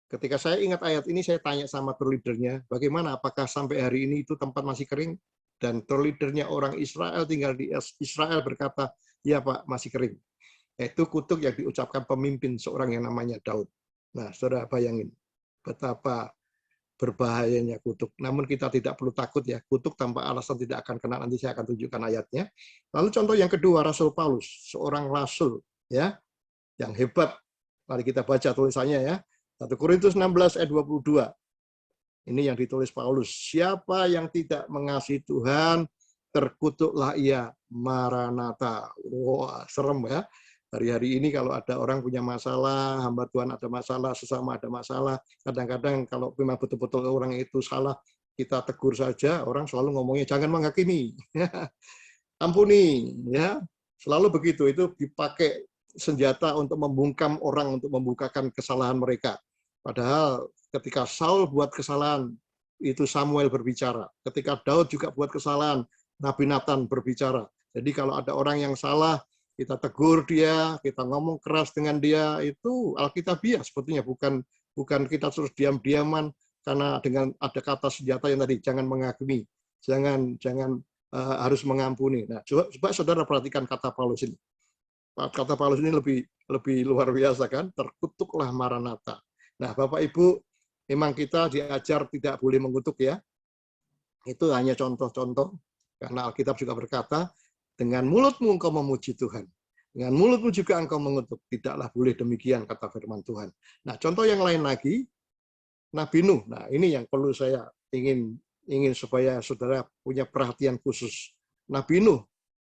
S1: Ketika saya ingat ayat ini, saya tanya sama tour leadernya, bagaimana, apakah sampai hari ini itu tempat masih kering? Dan tour leadernya orang Israel, tinggal di Israel, berkata, ya Pak, masih kering. Itu kutuk yang diucapkan pemimpin seorang yang namanya Daud. Nah, saudara bayangin betapa berbahayanya kutuk. Namun kita tidak perlu takut, ya, kutuk tanpa alasan tidak akan kena. Nanti saya akan tunjukkan ayatnya. Lalu contoh yang kedua, Rasul Paulus, seorang rasul, ya, yang hebat. Mari kita baca tulisannya, ya. 1 Korintus 16 ayat 22. Ini yang ditulis Paulus. Siapa yang tidak mengasihi Tuhan, terkutuklah ia. Maranatha. Wah, serem, ya. Hari-hari ini kalau ada orang punya masalah, hamba Tuhan ada masalah, sesama ada masalah, kadang-kadang kalau memang betul-betul orang itu salah, kita tegur saja, orang selalu ngomongnya jangan menghakimi. Ampuni, ya. Selalu begitu, itu dipakai senjata untuk membungkam orang, untuk membukakan kesalahan mereka. Padahal ketika Saul buat kesalahan, itu Samuel berbicara. Ketika Daud juga buat kesalahan, Nabi Nathan berbicara. Jadi kalau ada orang yang salah, kita tegur dia, kita ngomong keras dengan dia, itu alkitabiah sebetulnya, bukan kita terus diam-diaman, karena dengan ada kata senjata yang tadi, jangan menghakimi, jangan harus mengampuni. Nah, coba saudara perhatikan kata Paulus ini. Kata Paulus ini lebih luar biasa, kan? Terkutuklah Maranatha. Nah, Bapak Ibu, memang kita diajar tidak boleh mengutuk, ya. Itu hanya contoh-contoh, karena Alkitab juga berkata, dengan mulutmu engkau memuji Tuhan, dengan mulutmu juga engkau mengutuk. Tidaklah boleh demikian, kata firman Tuhan. Nah, contoh yang lain lagi, Nabi Nuh. Nah, ini yang perlu saya ingin supaya saudara punya perhatian khusus. Nabi Nuh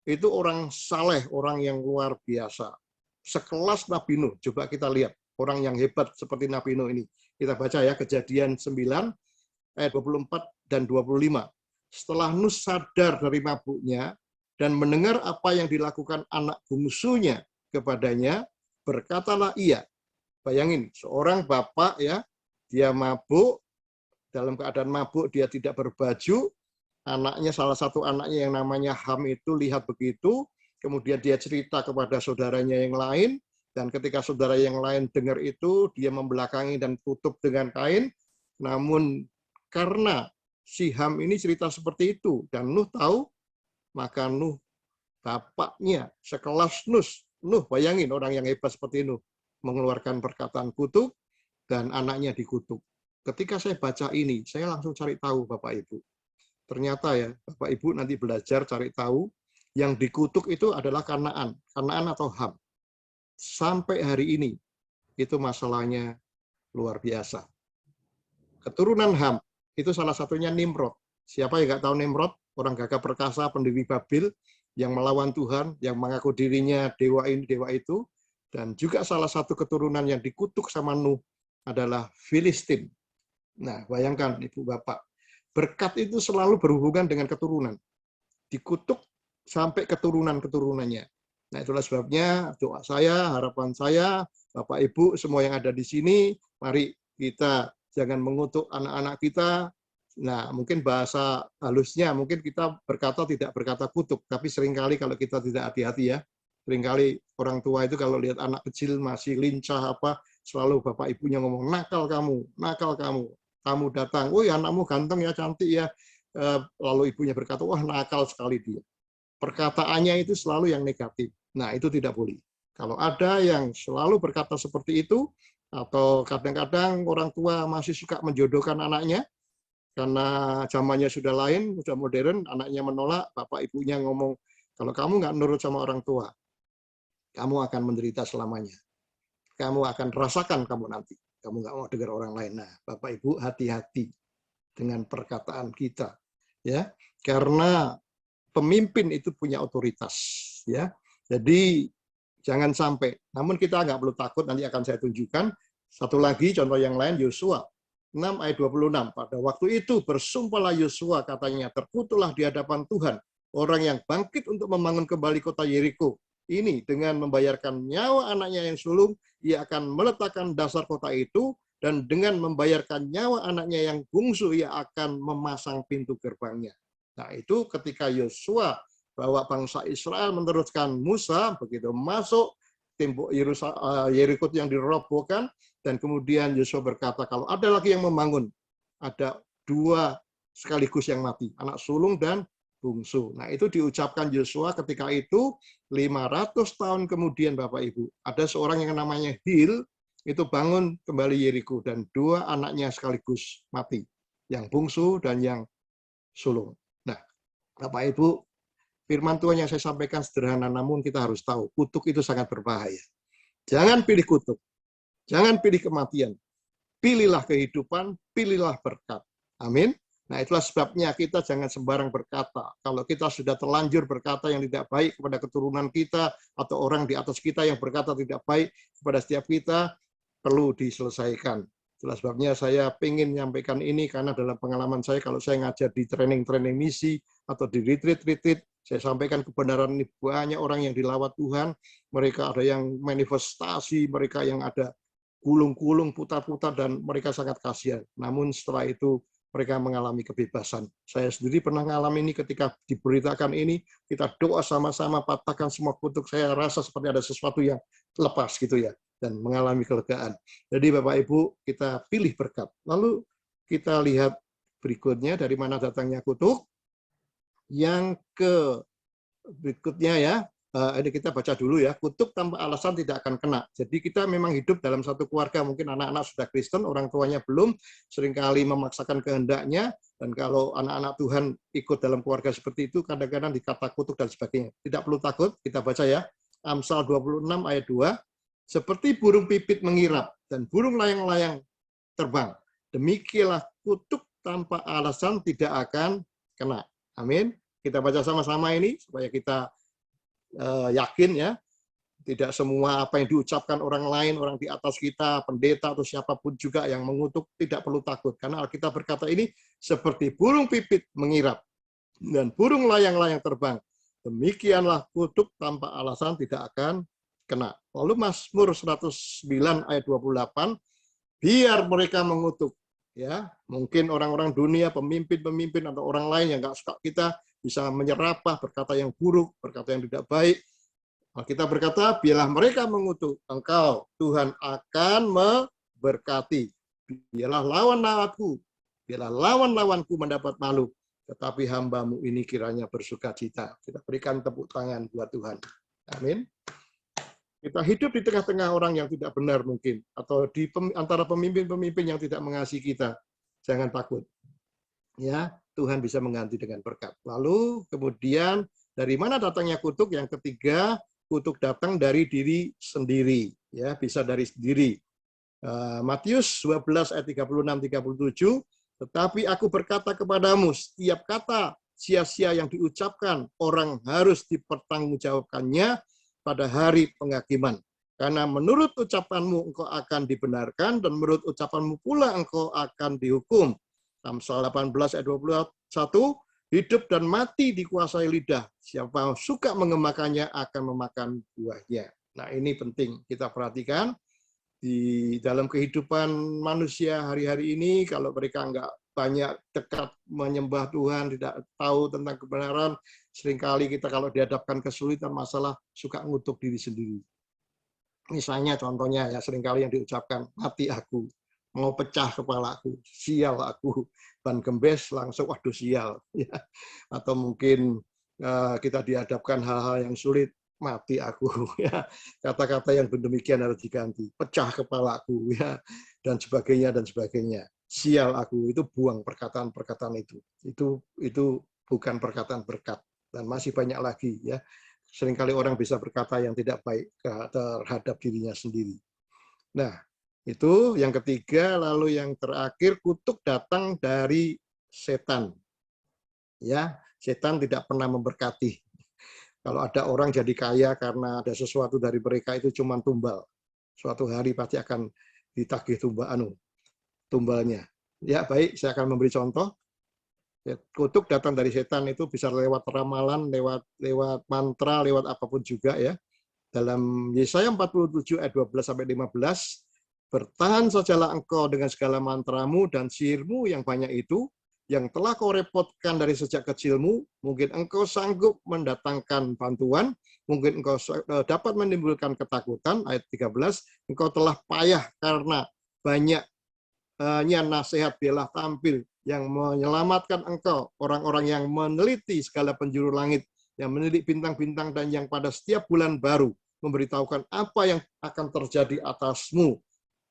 S1: itu orang saleh, orang yang luar biasa. Sekelas Nabi Nuh, coba kita lihat orang yang hebat seperti Nabi Nuh ini. Kita baca, ya, Kejadian 9 ayat 24 dan 25. Setelah Nuh sadar dari mabuknya dan mendengar apa yang dilakukan anak bungsunya kepadanya, berkatalah ia. Bayangin, seorang bapak, ya, dia mabuk, dalam keadaan mabuk dia tidak berbaju, anaknya, salah satu anaknya yang namanya Ham itu lihat begitu, kemudian dia cerita kepada saudaranya yang lain, dan ketika saudara yang lain dengar itu, dia membelakangi dan tutup dengan kain. Namun karena si Ham ini cerita seperti itu, dan Nuh tahu, maka Nuh bapaknya sekelas Nuh, bayangin orang yang hebat seperti Nuh mengeluarkan perkataan kutuk dan anaknya dikutuk. Ketika saya baca ini, saya langsung cari tahu Bapak Ibu. Ternyata ya, Bapak Ibu nanti belajar cari tahu, yang dikutuk itu adalah Kanaan atau Ham. Sampai hari ini, itu masalahnya luar biasa. Keturunan Ham, itu salah satunya Nimrod. Siapa yang nggak tahu Nimrod? Orang gagah perkasa, pendiri Babil, yang melawan Tuhan, yang mengaku dirinya dewa ini, dewa itu. Dan juga salah satu keturunan yang dikutuk sama Nuh adalah Filistin. Nah, bayangkan Ibu Bapak, berkat itu selalu berhubungan dengan keturunan. Dikutuk sampai keturunan-keturunannya. Nah, itulah sebabnya doa saya, harapan saya, Bapak Ibu semua yang ada di sini, mari kita jangan mengutuk anak-anak kita. Nah, mungkin bahasa halusnya, mungkin kita tidak berkata kutuk, tapi seringkali kalau kita tidak hati-hati ya, seringkali orang tua itu kalau lihat anak kecil masih lincah selalu bapak ibunya ngomong, nakal kamu, kamu datang, oh ya anakmu ganteng ya, cantik ya, lalu ibunya berkata, wah nakal sekali dia. Perkataannya itu selalu yang negatif. Nah, itu tidak boleh. Kalau ada yang selalu berkata seperti itu, atau kadang-kadang orang tua masih suka menjodohkan anaknya, karena zamannya sudah lain, sudah modern, anaknya menolak, bapak ibunya ngomong, kalau kamu nggak nurut sama orang tua, kamu akan menderita selamanya. Kamu akan rasakan kamu nanti. Kamu nggak mau dengar orang lain. Nah, Bapak Ibu hati-hati dengan perkataan kita, ya, karena pemimpin itu punya otoritas, ya. Jadi jangan sampai. Namun kita nggak perlu takut. Nanti akan saya tunjukkan satu lagi contoh yang lain, Yosua 6 ayat 26. Pada waktu itu bersumpahlah Yosua, katanya, terkutuklah di hadapan Tuhan orang yang bangkit untuk membangun kembali kota Yeriko. Ini dengan membayarkan nyawa anaknya yang sulung, ia akan meletakkan dasar kota itu, dan dengan membayarkan nyawa anaknya yang bungsu, ia akan memasang pintu gerbangnya. Nah, itu ketika Yosua bawa bangsa Israel meneruskan Musa, begitu masuk tembok Yeriko yang dirobohkan, dan kemudian Yosua berkata, kalau ada lagi yang membangun, ada dua sekaligus yang mati, anak sulung dan bungsu. Nah, itu diucapkan Yosua ketika itu 500 tahun kemudian, Bapak Ibu. Ada seorang yang namanya Hil, itu bangun kembali Yeriko, dan dua anaknya sekaligus mati, yang bungsu dan yang sulung. Nah, Bapak Ibu, firman Tuhan yang saya sampaikan sederhana, namun kita harus tahu, kutuk itu sangat berbahaya. Jangan pilih kutuk, jangan pilih kematian, pilihlah kehidupan, pilihlah berkat. Amin. Nah, itulah sebabnya kita jangan sembarang berkata. Kalau kita sudah terlanjur berkata yang tidak baik kepada keturunan kita, atau orang di atas kita yang berkata tidak baik kepada setiap kita, perlu diselesaikan. Itulah sebabnya saya ingin menyampaikan ini, karena dalam pengalaman saya, kalau saya ngajar di training-training misi, atau di retreat-retreat, saya sampaikan kebenaran ini, banyak orang yang dilawat Tuhan, mereka ada yang manifestasi, mereka yang ada gulung-gulung, putar-putar, dan mereka sangat kasihan. Namun setelah itu, mereka mengalami kebebasan. Saya sendiri pernah mengalami ini ketika diberitakan ini, kita doa sama-sama, patahkan semua kutuk, saya rasa seperti ada sesuatu yang lepas gitu ya, dan mengalami kelegaan. Jadi Bapak Ibu, kita pilih berkat. Lalu kita lihat berikutnya, dari mana datangnya kutuk. Yang berikutnya ya, ini kita baca dulu ya, kutuk tanpa alasan tidak akan kena. Jadi kita memang hidup dalam satu keluarga, mungkin anak-anak sudah Kristen, orang tuanya belum, seringkali memaksakan kehendaknya, dan kalau anak-anak Tuhan ikut dalam keluarga seperti itu, kadang-kadang dikata kutuk dan sebagainya. Tidak perlu takut, kita baca ya, Amsal 26 ayat 2, seperti burung pipit mengirap, dan burung layang-layang terbang, demikianlah kutuk tanpa alasan tidak akan kena. Amin. Kita baca sama-sama ini, supaya kita yakin ya, tidak semua apa yang diucapkan orang lain, orang di atas kita, pendeta atau siapapun juga yang mengutuk, tidak perlu takut. Karena Alkitab berkata ini, seperti burung pipit mengirap, dan burung layang-layang terbang, demikianlah kutuk tanpa alasan tidak akan kena. Lalu Mazmur 109 ayat 28, biar mereka mengutuk. Ya, mungkin orang-orang dunia, pemimpin-pemimpin atau orang lain yang nggak suka kita, bisa menyerapah, berkata yang buruk, berkata yang tidak baik. Kita berkata, biarlah mereka mengutuk, engkau Tuhan akan memberkati. Biarlah lawan-lawanku mendapat malu, tetapi hamba-Mu ini kiranya bersukacita. Kita berikan tepuk tangan buat Tuhan. Amin. Kita hidup di tengah-tengah orang yang tidak benar mungkin, atau di antara pemimpin-pemimpin yang tidak mengasihi kita. Jangan takut. Ya, Tuhan bisa mengganti dengan berkat. Lalu kemudian dari mana datangnya kutuk? Yang ketiga, kutuk datang dari diri sendiri. Ya, bisa dari sendiri. Matius 12 ayat 36-37, tetapi aku berkata kepadamu, setiap kata sia-sia yang diucapkan, orang harus dipertanggungjawabkannya pada hari penghakiman. Karena menurut ucapanmu engkau akan dibenarkan, dan menurut ucapanmu pula engkau akan dihukum. Amsal 18 ayat 21, hidup dan mati dikuasai lidah. Siapa suka mengemakannya akan memakan buahnya. Nah, ini penting kita perhatikan. Di dalam kehidupan manusia hari-hari ini, kalau mereka nggak banyak dekat menyembah Tuhan, tidak tahu tentang kebenaran, seringkali kita kalau dihadapkan kesulitan masalah suka ngutuk diri sendiri. Misalnya contohnya ya, seringkali yang diucapkan, mati aku, mau pecah kepalaku, sial aku, ban gembes langsung waduh sial. Ya. Atau mungkin kita dihadapkan hal-hal yang sulit, mati aku, ya, kata-kata yang demikian harus diganti, pecah kepalaku, ya, dan sebagainya, sial aku, itu buang perkataan-perkataan itu bukan perkataan berkat, dan masih banyak lagi, ya, seringkali orang bisa berkata yang tidak baik terhadap dirinya sendiri. Nah, itu yang ketiga. Lalu yang terakhir, kutuk datang dari setan, ya, setan tidak pernah memberkati. Kalau ada orang jadi kaya karena ada sesuatu dari mereka, itu cuma tumbal. Suatu hari pasti akan ditagih tumbalnya. Ya, baik, saya akan memberi contoh. Kutuk datang dari setan itu bisa lewat ramalan, lewat mantra, lewat apapun juga, ya. Dalam Yesaya 47 ayat 12 sampai 15, bertahan sajalah engkau dengan segala mantramu dan sihirmu yang banyak itu, yang telah kau repotkan dari sejak kecilmu. Mungkin engkau sanggup mendatangkan bantuan, mungkin engkau dapat menimbulkan ketakutan. Ayat 13, engkau telah payah karena banyaknya nasihat bela tampil yang menyelamatkan engkau, orang-orang yang meneliti segala penjuru langit, yang meneliti bintang-bintang, dan yang pada setiap bulan baru memberitahukan apa yang akan terjadi atasmu.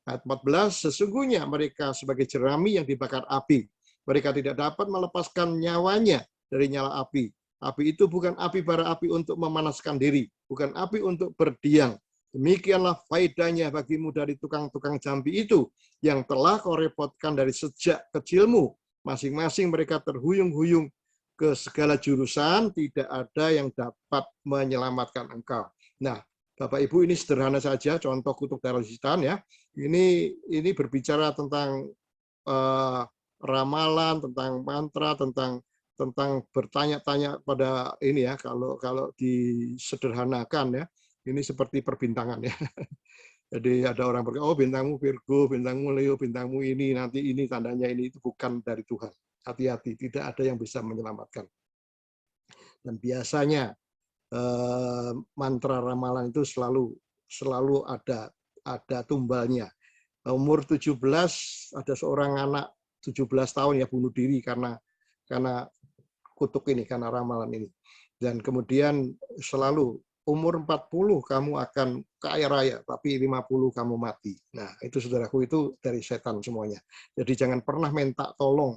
S1: Ayat 14, sesungguhnya mereka sebagai jerami yang dibakar api. Mereka tidak dapat melepaskan nyawanya dari nyala api. Api itu bukan api bara api untuk memanaskan diri, bukan api untuk berdiam. Demikianlah faedahnya bagimu dari tukang-tukang jambi itu, yang telah kau repotkan dari sejak kecilmu. Masing-masing mereka terhuyung-huyung ke segala jurusan, tidak ada yang dapat menyelamatkan engkau. Nah, Bapak Ibu, ini sederhana saja contoh kutuk dari setan, ya. Ini berbicara tentang ramalan, tentang mantra, tentang bertanya-tanya pada ini, ya, kalau disederhanakan, ya, ini seperti perbintangan, ya. Jadi ada orang berkata, oh bintangmu Virgo, bintangmu Leo, bintangmu ini, nanti ini tandanya ini, itu bukan dari Tuhan. Hati-hati, tidak ada yang bisa menyelamatkan. Dan biasanya mantra ramalan itu selalu ada tumbalnya. Umur 17 ada seorang anak 17 tahun, ya, bunuh diri karena kutuk ini, karena ramalan ini. Dan kemudian selalu umur 40 kamu akan kaya raya, tapi 50 kamu mati. Nah, itu saudaraku, itu dari setan semuanya. Jadi jangan pernah minta tolong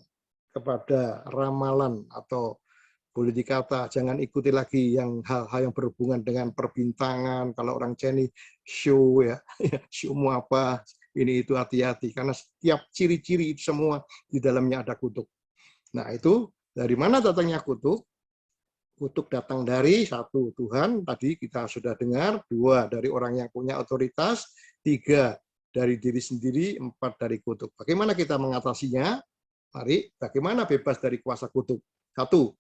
S1: kepada ramalan, atau boleh dikata jangan ikuti lagi hal-hal yang berhubungan dengan perbintangan. Kalau orang Chinese show, ya, showmu apa, ini itu, hati-hati, karena setiap ciri-ciri itu semua di dalamnya ada kutuk. Nah, itu dari mana datangnya kutuk? Kutuk datang dari satu, Tuhan, tadi kita sudah dengar, dua, dari orang yang punya otoritas, tiga, dari diri sendiri, empat, dari kutuk. Bagaimana kita mengatasinya? Mari, bagaimana bebas dari kuasa kutuk? Satu,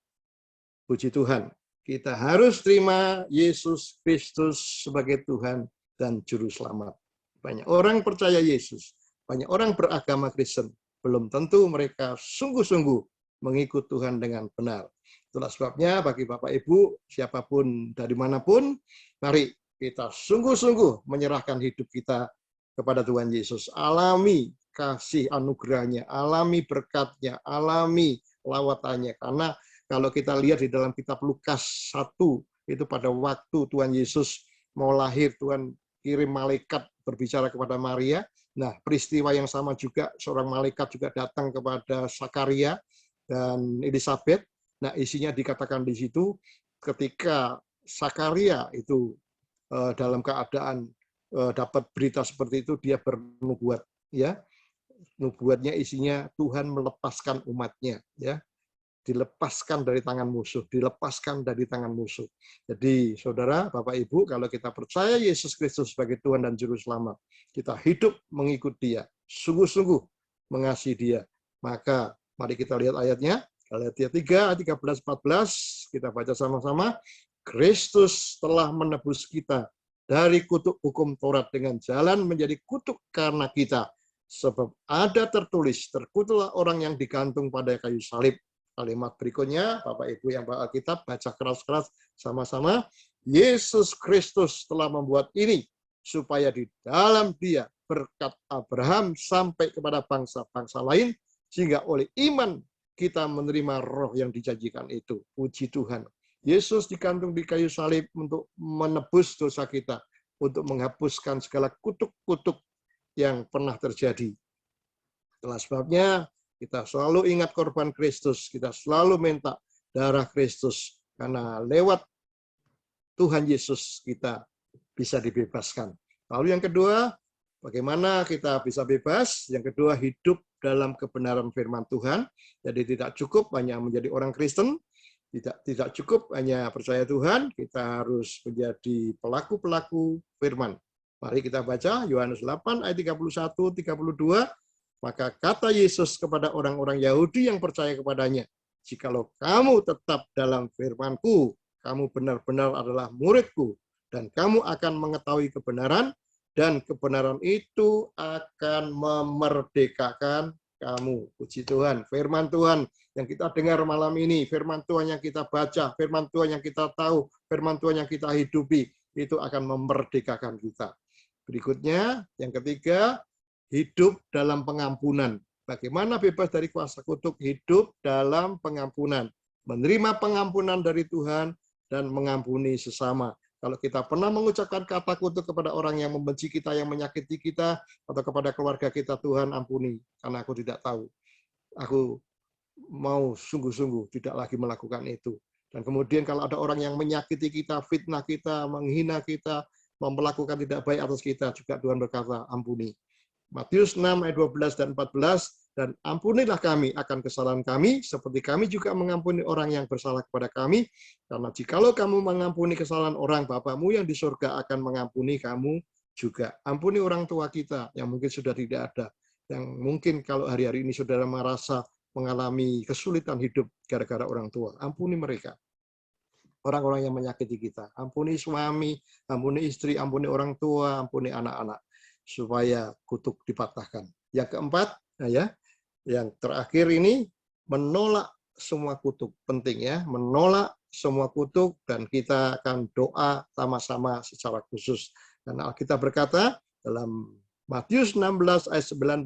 S1: puji Tuhan, kita harus terima Yesus Kristus sebagai Tuhan dan Juru Selamat. Banyak orang percaya Yesus, banyak orang beragama Kristen, belum tentu mereka sungguh-sungguh mengikut Tuhan dengan benar. Itulah sebabnya bagi Bapak Ibu, siapapun dari manapun, mari kita sungguh-sungguh menyerahkan hidup kita kepada Tuhan Yesus. Alami kasih anugerahnya, alami berkatnya, alami lawatannya. Karena kalau kita lihat di dalam kitab Lukas 1, itu pada waktu Tuhan Yesus mau lahir, Tuhan kirim malaikat berbicara kepada Maria. Nah, peristiwa yang sama juga, seorang malaikat juga datang kepada Sakaria dan Elisabet. Nah, isinya dikatakan di situ, ketika Sakaria itu dalam keadaan dapat berita seperti itu, dia bernubuat, ya. Nubuatnya isinya Tuhan melepaskan umatnya, ya. Dilepaskan dari tangan musuh, dilepaskan dari tangan musuh. Jadi, saudara, Bapak, Ibu, kalau kita percaya Yesus Kristus sebagai Tuhan dan Juru Selamat, kita hidup mengikut Dia, sungguh-sungguh mengasihi Dia, maka mari kita lihat ayatnya, Galatia 3, 13-14, kita baca sama-sama. Kristus telah menebus kita dari kutuk hukum Taurat dengan jalan menjadi kutuk karena kita. Sebab ada tertulis, terkutuklah orang yang digantung pada kayu salib. Kalimat berikutnya, Bapak Ibu yang bawa Alkitab, baca keras-keras sama-sama. Yesus Kristus telah membuat ini, supaya di dalam Dia berkat Abraham sampai kepada bangsa-bangsa lain, sehingga oleh iman kita menerima roh yang dijanjikan itu. Puji Tuhan. Yesus digantung di kayu salib untuk menebus dosa kita, untuk menghapuskan segala kutuk-kutuk yang pernah terjadi. Itulah sebabnya kita selalu ingat korban Kristus, kita selalu minta darah Kristus, karena lewat Tuhan Yesus kita bisa dibebaskan. Lalu yang kedua, bagaimana kita bisa bebas? Yang kedua, hidup dalam kebenaran firman Tuhan. Jadi tidak cukup hanya menjadi orang Kristen, tidak cukup hanya percaya Tuhan, kita harus menjadi pelaku-pelaku firman. Mari kita baca Yohanes 8 ayat 31-32. Maka kata Yesus kepada orang-orang Yahudi yang percaya kepadanya, jikalau kamu tetap dalam firman-Ku, kamu benar-benar adalah murid-Ku, dan kamu akan mengetahui kebenaran, dan kebenaran itu akan memerdekakan kamu. Puji Tuhan, firman Tuhan yang kita dengar malam ini, firman Tuhan yang kita baca, firman Tuhan yang kita tahu, firman Tuhan yang kita hidupi, itu akan memerdekakan kita. Berikutnya, yang ketiga, hidup dalam pengampunan. Bagaimana bebas dari kuasa kutuk? Hidup dalam pengampunan. Menerima pengampunan dari Tuhan dan mengampuni sesama. Kalau kita pernah mengucapkan kata kutuk kepada orang yang membenci kita, yang menyakiti kita, atau kepada keluarga kita, Tuhan ampuni, karena aku tidak tahu. Aku mau sungguh-sungguh tidak lagi melakukan itu. Dan kemudian kalau ada orang yang menyakiti kita, fitnah kita, menghina kita, melakukan tidak baik atas kita, juga Tuhan berkata, ampuni. Matius 6 ayat 12 dan 14, dan ampunilah kami akan kesalahan kami, seperti kami juga mengampuni orang yang bersalah kepada kami, karena jikalau kamu mengampuni kesalahan orang, Bapamu yang di surga akan mengampuni kamu juga. Ampuni orang tua kita yang mungkin sudah tidak ada, yang mungkin kalau hari-hari ini saudara merasa mengalami kesulitan hidup gara-gara orang tua, ampuni mereka. Orang-orang yang menyakiti kita, ampuni suami, ampuni istri, ampuni orang tua, ampuni anak-anak, supaya kutuk dipatahkan. Yang keempat, nah ya, yang terakhir ini menolak semua kutuk. Penting ya, menolak semua kutuk, dan kita akan doa sama-sama secara khusus. Dan Alkitab berkata dalam Matius 16 ayat 19,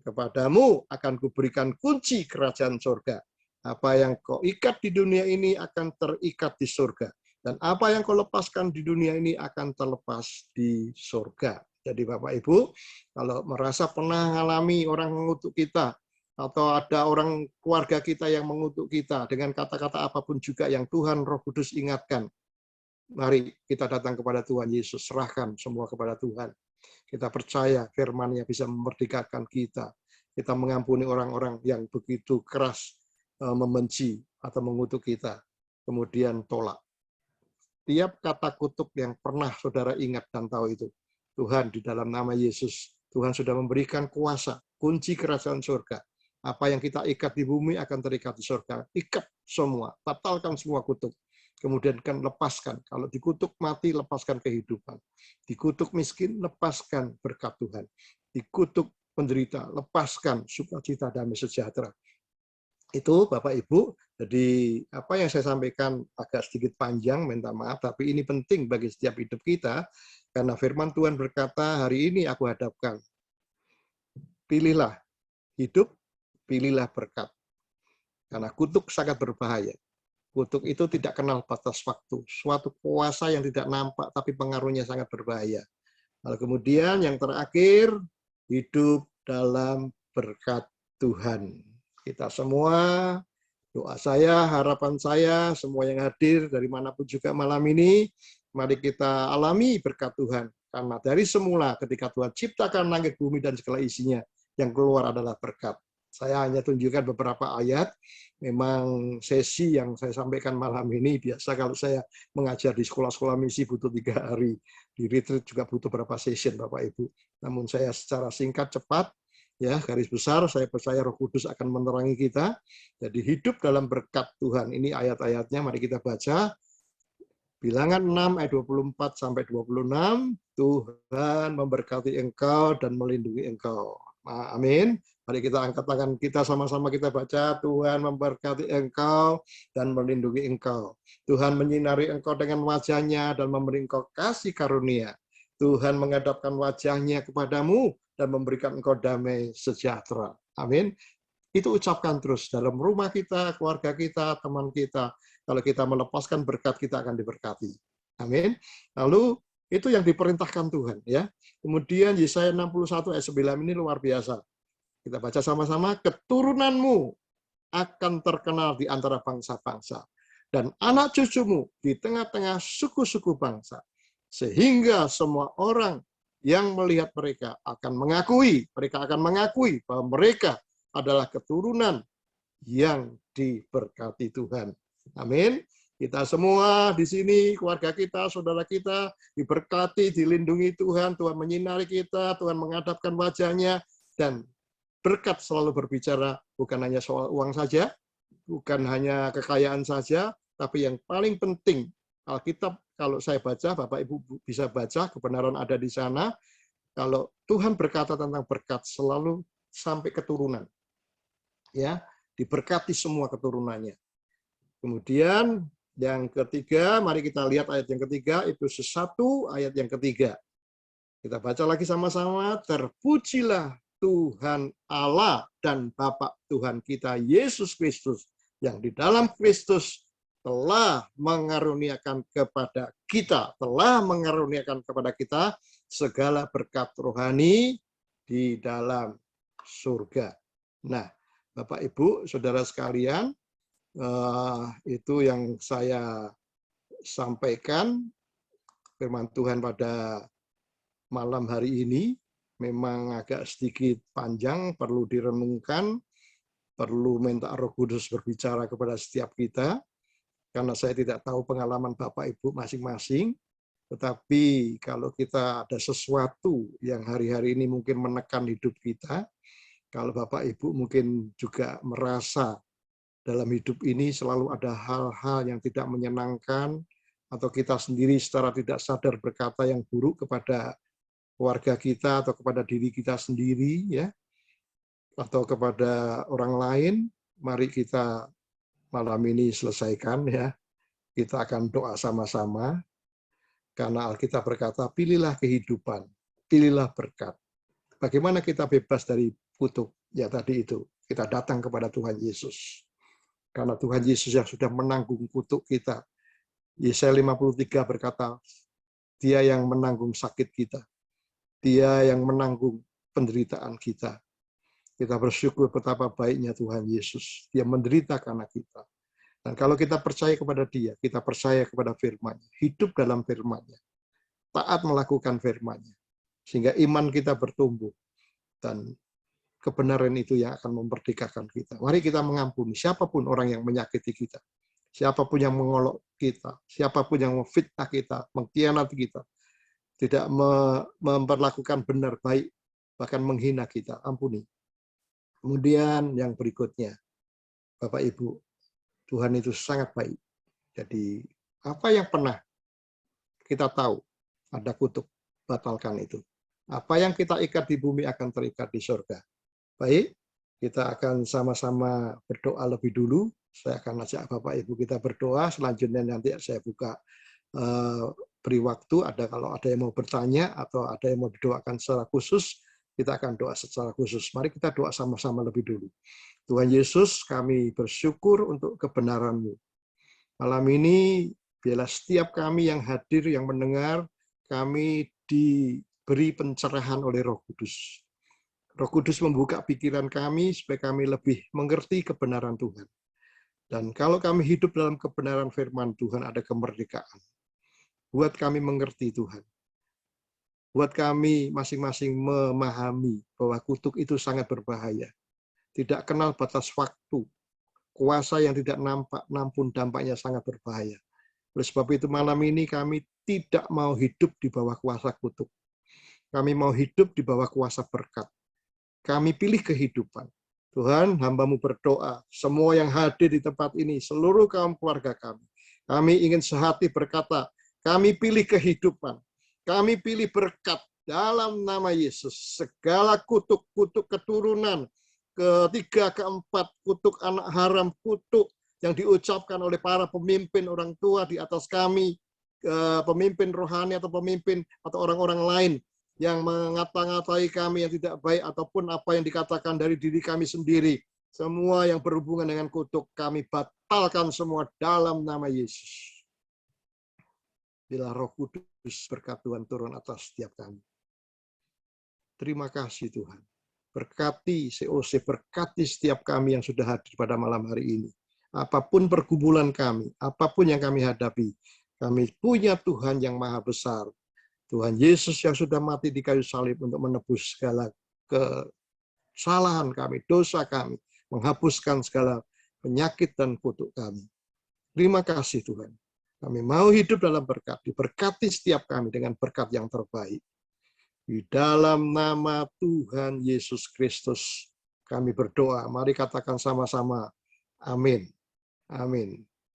S1: kepadamu akan kuberikan kunci kerajaan surga. Apa yang kau ikat di dunia ini akan terikat di surga. Dan apa yang kau lepaskan di dunia ini akan terlepas di surga. Jadi Bapak Ibu, kalau merasa pernah mengalami orang mengutuk kita, atau ada orang keluarga kita yang mengutuk kita, dengan kata-kata apapun juga yang Tuhan Roh Kudus ingatkan, mari kita datang kepada Tuhan Yesus, serahkan semua kepada Tuhan. Kita percaya firman-Nya bisa memerdekakan kita. Kita mengampuni orang-orang yang begitu keras membenci atau mengutuk kita, kemudian tolak. Tiap kata kutuk yang pernah saudara ingat dan tahu itu, Tuhan di dalam nama Yesus, Tuhan sudah memberikan kuasa, kunci kerajaan surga. Apa yang kita ikat di bumi akan terikat di surga. Ikat semua, batalkan semua kutuk. Kemudian kan lepaskan. Kalau dikutuk mati, lepaskan kehidupan. Dikutuk miskin, lepaskan berkat Tuhan. Dikutuk penderita, lepaskan sukacita damai sejahtera. Itu Bapak Ibu, jadi apa yang saya sampaikan agak sedikit panjang, minta maaf, tapi ini penting bagi setiap hidup kita, karena firman Tuhan berkata, hari ini aku hadapkan, pilihlah hidup, pilihlah berkat. Karena kutuk sangat berbahaya. Kutuk itu tidak kenal batas waktu. Suatu kuasa yang tidak nampak tapi pengaruhnya sangat berbahaya. Lalu kemudian yang terakhir, hidup dalam berkat Tuhan. Kita semua, doa saya, harapan saya, semua yang hadir dari manapun juga malam ini, mari kita alami berkat Tuhan. Karena dari semula ketika Tuhan ciptakan langit, bumi, dan segala isinya, yang keluar adalah berkat. Saya hanya tunjukkan beberapa ayat. Memang sesi yang saya sampaikan malam ini, biasa kalau saya mengajar di sekolah-sekolah misi butuh 3 hari. Di retreat juga butuh berapa session, Bapak Ibu. Namun saya secara singkat, cepat, ya garis besar, saya percaya Roh Kudus akan menerangi kita. Jadi hidup dalam berkat Tuhan. Ini ayat-ayatnya, mari kita baca. Bilangan 6 ayat 24 sampai 26, Tuhan memberkati engkau dan melindungi engkau. Amin. Mari kita angkat tangan kita sama-sama kita baca. Tuhan memberkati engkau dan melindungi engkau. Tuhan menyinari engkau dengan wajahnya dan memberi engkau kasih karunia. Tuhan menghadapkan wajahnya kepadamu dan memberikan engkau damai sejahtera. Amin. Itu ucapkan terus dalam rumah kita, keluarga kita, teman kita. Kalau kita melepaskan berkat, kita akan diberkati. Amin. Lalu itu yang diperintahkan Tuhan, ya. Kemudian Yesaya 61 ayat 9 ini luar biasa. Kita baca sama-sama, keturunanmu akan terkenal di antara bangsa-bangsa dan anak cucumu di tengah-tengah suku-suku bangsa. Sehingga semua orang yang melihat mereka akan mengakui bahwa mereka adalah keturunan yang diberkati Tuhan. Amin. Kita semua di sini, keluarga kita, saudara kita, diberkati, dilindungi Tuhan, Tuhan menyinari kita, Tuhan menghadapkan wajahnya, dan berkat selalu berbicara bukan hanya soal uang saja, bukan hanya kekayaan saja, tapi yang paling penting, Alkitab kalau saya baca, Bapak Ibu bisa baca, kebenaran ada di sana, kalau Tuhan berkata tentang berkat selalu sampai keturunan. Ya, diberkati semua keturunannya. Kemudian yang ketiga, mari kita lihat ayat yang ketiga, Efesus 1 ayat yang ketiga. Kita baca lagi sama-sama, terpujilah Tuhan Allah dan Bapa Tuhan kita Yesus Kristus, yang di dalam Kristus telah mengaruniakan kepada kita, segala berkat rohani di dalam surga. Nah, Bapak Ibu, saudara sekalian, itu yang saya sampaikan firman Tuhan pada malam hari ini. Memang agak sedikit panjang, perlu direnungkan, perlu minta Roh Kudus berbicara kepada setiap kita, karena saya tidak tahu pengalaman Bapak Ibu masing-masing, tetapi kalau kita ada sesuatu yang hari-hari ini mungkin menekan hidup kita, kalau Bapak Ibu mungkin juga merasa dalam hidup ini selalu ada hal-hal yang tidak menyenangkan, atau kita sendiri secara tidak sadar berkata yang buruk kepada keluarga kita atau kepada diri kita sendiri, ya, atau kepada orang lain, mari kita malam ini selesaikan, ya. Kita akan doa sama-sama, karena Alkitab berkata, pilihlah kehidupan, pilihlah berkat. Bagaimana kita bebas dari kutuk? Ya tadi itu, kita datang kepada Tuhan Yesus. Karena Tuhan Yesus yang sudah menanggung kutuk kita. Yesaya 53 berkata, Dia yang menanggung sakit kita. Dia yang menanggung penderitaan kita. Kita bersyukur betapa baiknya Tuhan Yesus. Dia menderita karena kita. Dan kalau kita percaya kepada Dia, kita percaya kepada firman-Nya, hidup dalam firman-Nya, taat melakukan firman-Nya, sehingga iman kita bertumbuh, dan kebenaran itu yang akan memerdekakan kita. Mari kita mengampuni siapapun orang yang menyakiti kita, siapapun yang mengolok kita, siapapun yang memfitnah kita, mengkhianati kita, tidak memperlakukan benar baik, bahkan menghina kita, ampuni. Kemudian yang berikutnya, Bapak Ibu, Tuhan itu sangat baik. Jadi apa yang pernah kita tahu ada kutuk, batalkan itu. Apa yang kita ikat di bumi akan terikat di surga. Baik, kita akan sama-sama berdoa lebih dulu. Saya akan ajak Bapak Ibu kita berdoa. Selanjutnya nanti saya buka, beri waktu. Kalau ada yang mau bertanya atau ada yang mau didoakan secara khusus, kita akan doa secara khusus. Mari kita doa sama-sama lebih dulu. Tuhan Yesus, kami bersyukur untuk kebenaran-Mu. Malam ini, biarlah setiap kami yang hadir, yang mendengar, kami diberi pencerahan oleh Roh Kudus. Roh Kudus membuka pikiran kami supaya kami lebih mengerti kebenaran Tuhan. Dan kalau kami hidup dalam kebenaran firman Tuhan, ada kemerdekaan. Buat kami mengerti Tuhan. Buat kami masing-masing memahami bahwa kutuk itu sangat berbahaya. Tidak kenal batas waktu. Kuasa yang tidak nampak, namun dampaknya sangat berbahaya. Oleh sebab itu malam ini kami tidak mau hidup di bawah kuasa kutuk. Kami mau hidup di bawah kuasa berkat. Kami pilih kehidupan. Tuhan, hamba-Mu berdoa, semua yang hadir di tempat ini, seluruh kaum keluarga kami. Kami ingin sehati berkata, kami pilih kehidupan. Kami pilih berkat dalam nama Yesus. Segala kutuk-kutuk keturunan, ketiga, keempat, kutuk anak haram, kutuk yang diucapkan oleh para pemimpin orang tua di atas kami, pemimpin rohani atau pemimpin atau orang-orang lain yang mengata-ngatai kami yang tidak baik ataupun apa yang dikatakan dari diri kami sendiri. Semua yang berhubungan dengan kutuk kami batalkan semua dalam nama Yesus. Bila Roh Kudus berkat Tuhan turun atas setiap kami. Terima kasih Tuhan. Berkati COC, berkati setiap kami yang sudah hadir pada malam hari ini. Apapun pergumulan kami, apapun yang kami hadapi, kami punya Tuhan yang maha besar. Tuhan Yesus yang sudah mati di kayu salib untuk menebus segala kesalahan kami, dosa kami, menghapuskan segala penyakit dan kutuk kami. Terima kasih Tuhan. Kami mau hidup dalam berkat, diberkati setiap kami dengan berkat yang terbaik. Di dalam nama Tuhan Yesus Kristus kami berdoa. Mari katakan sama-sama. Amin. Amin.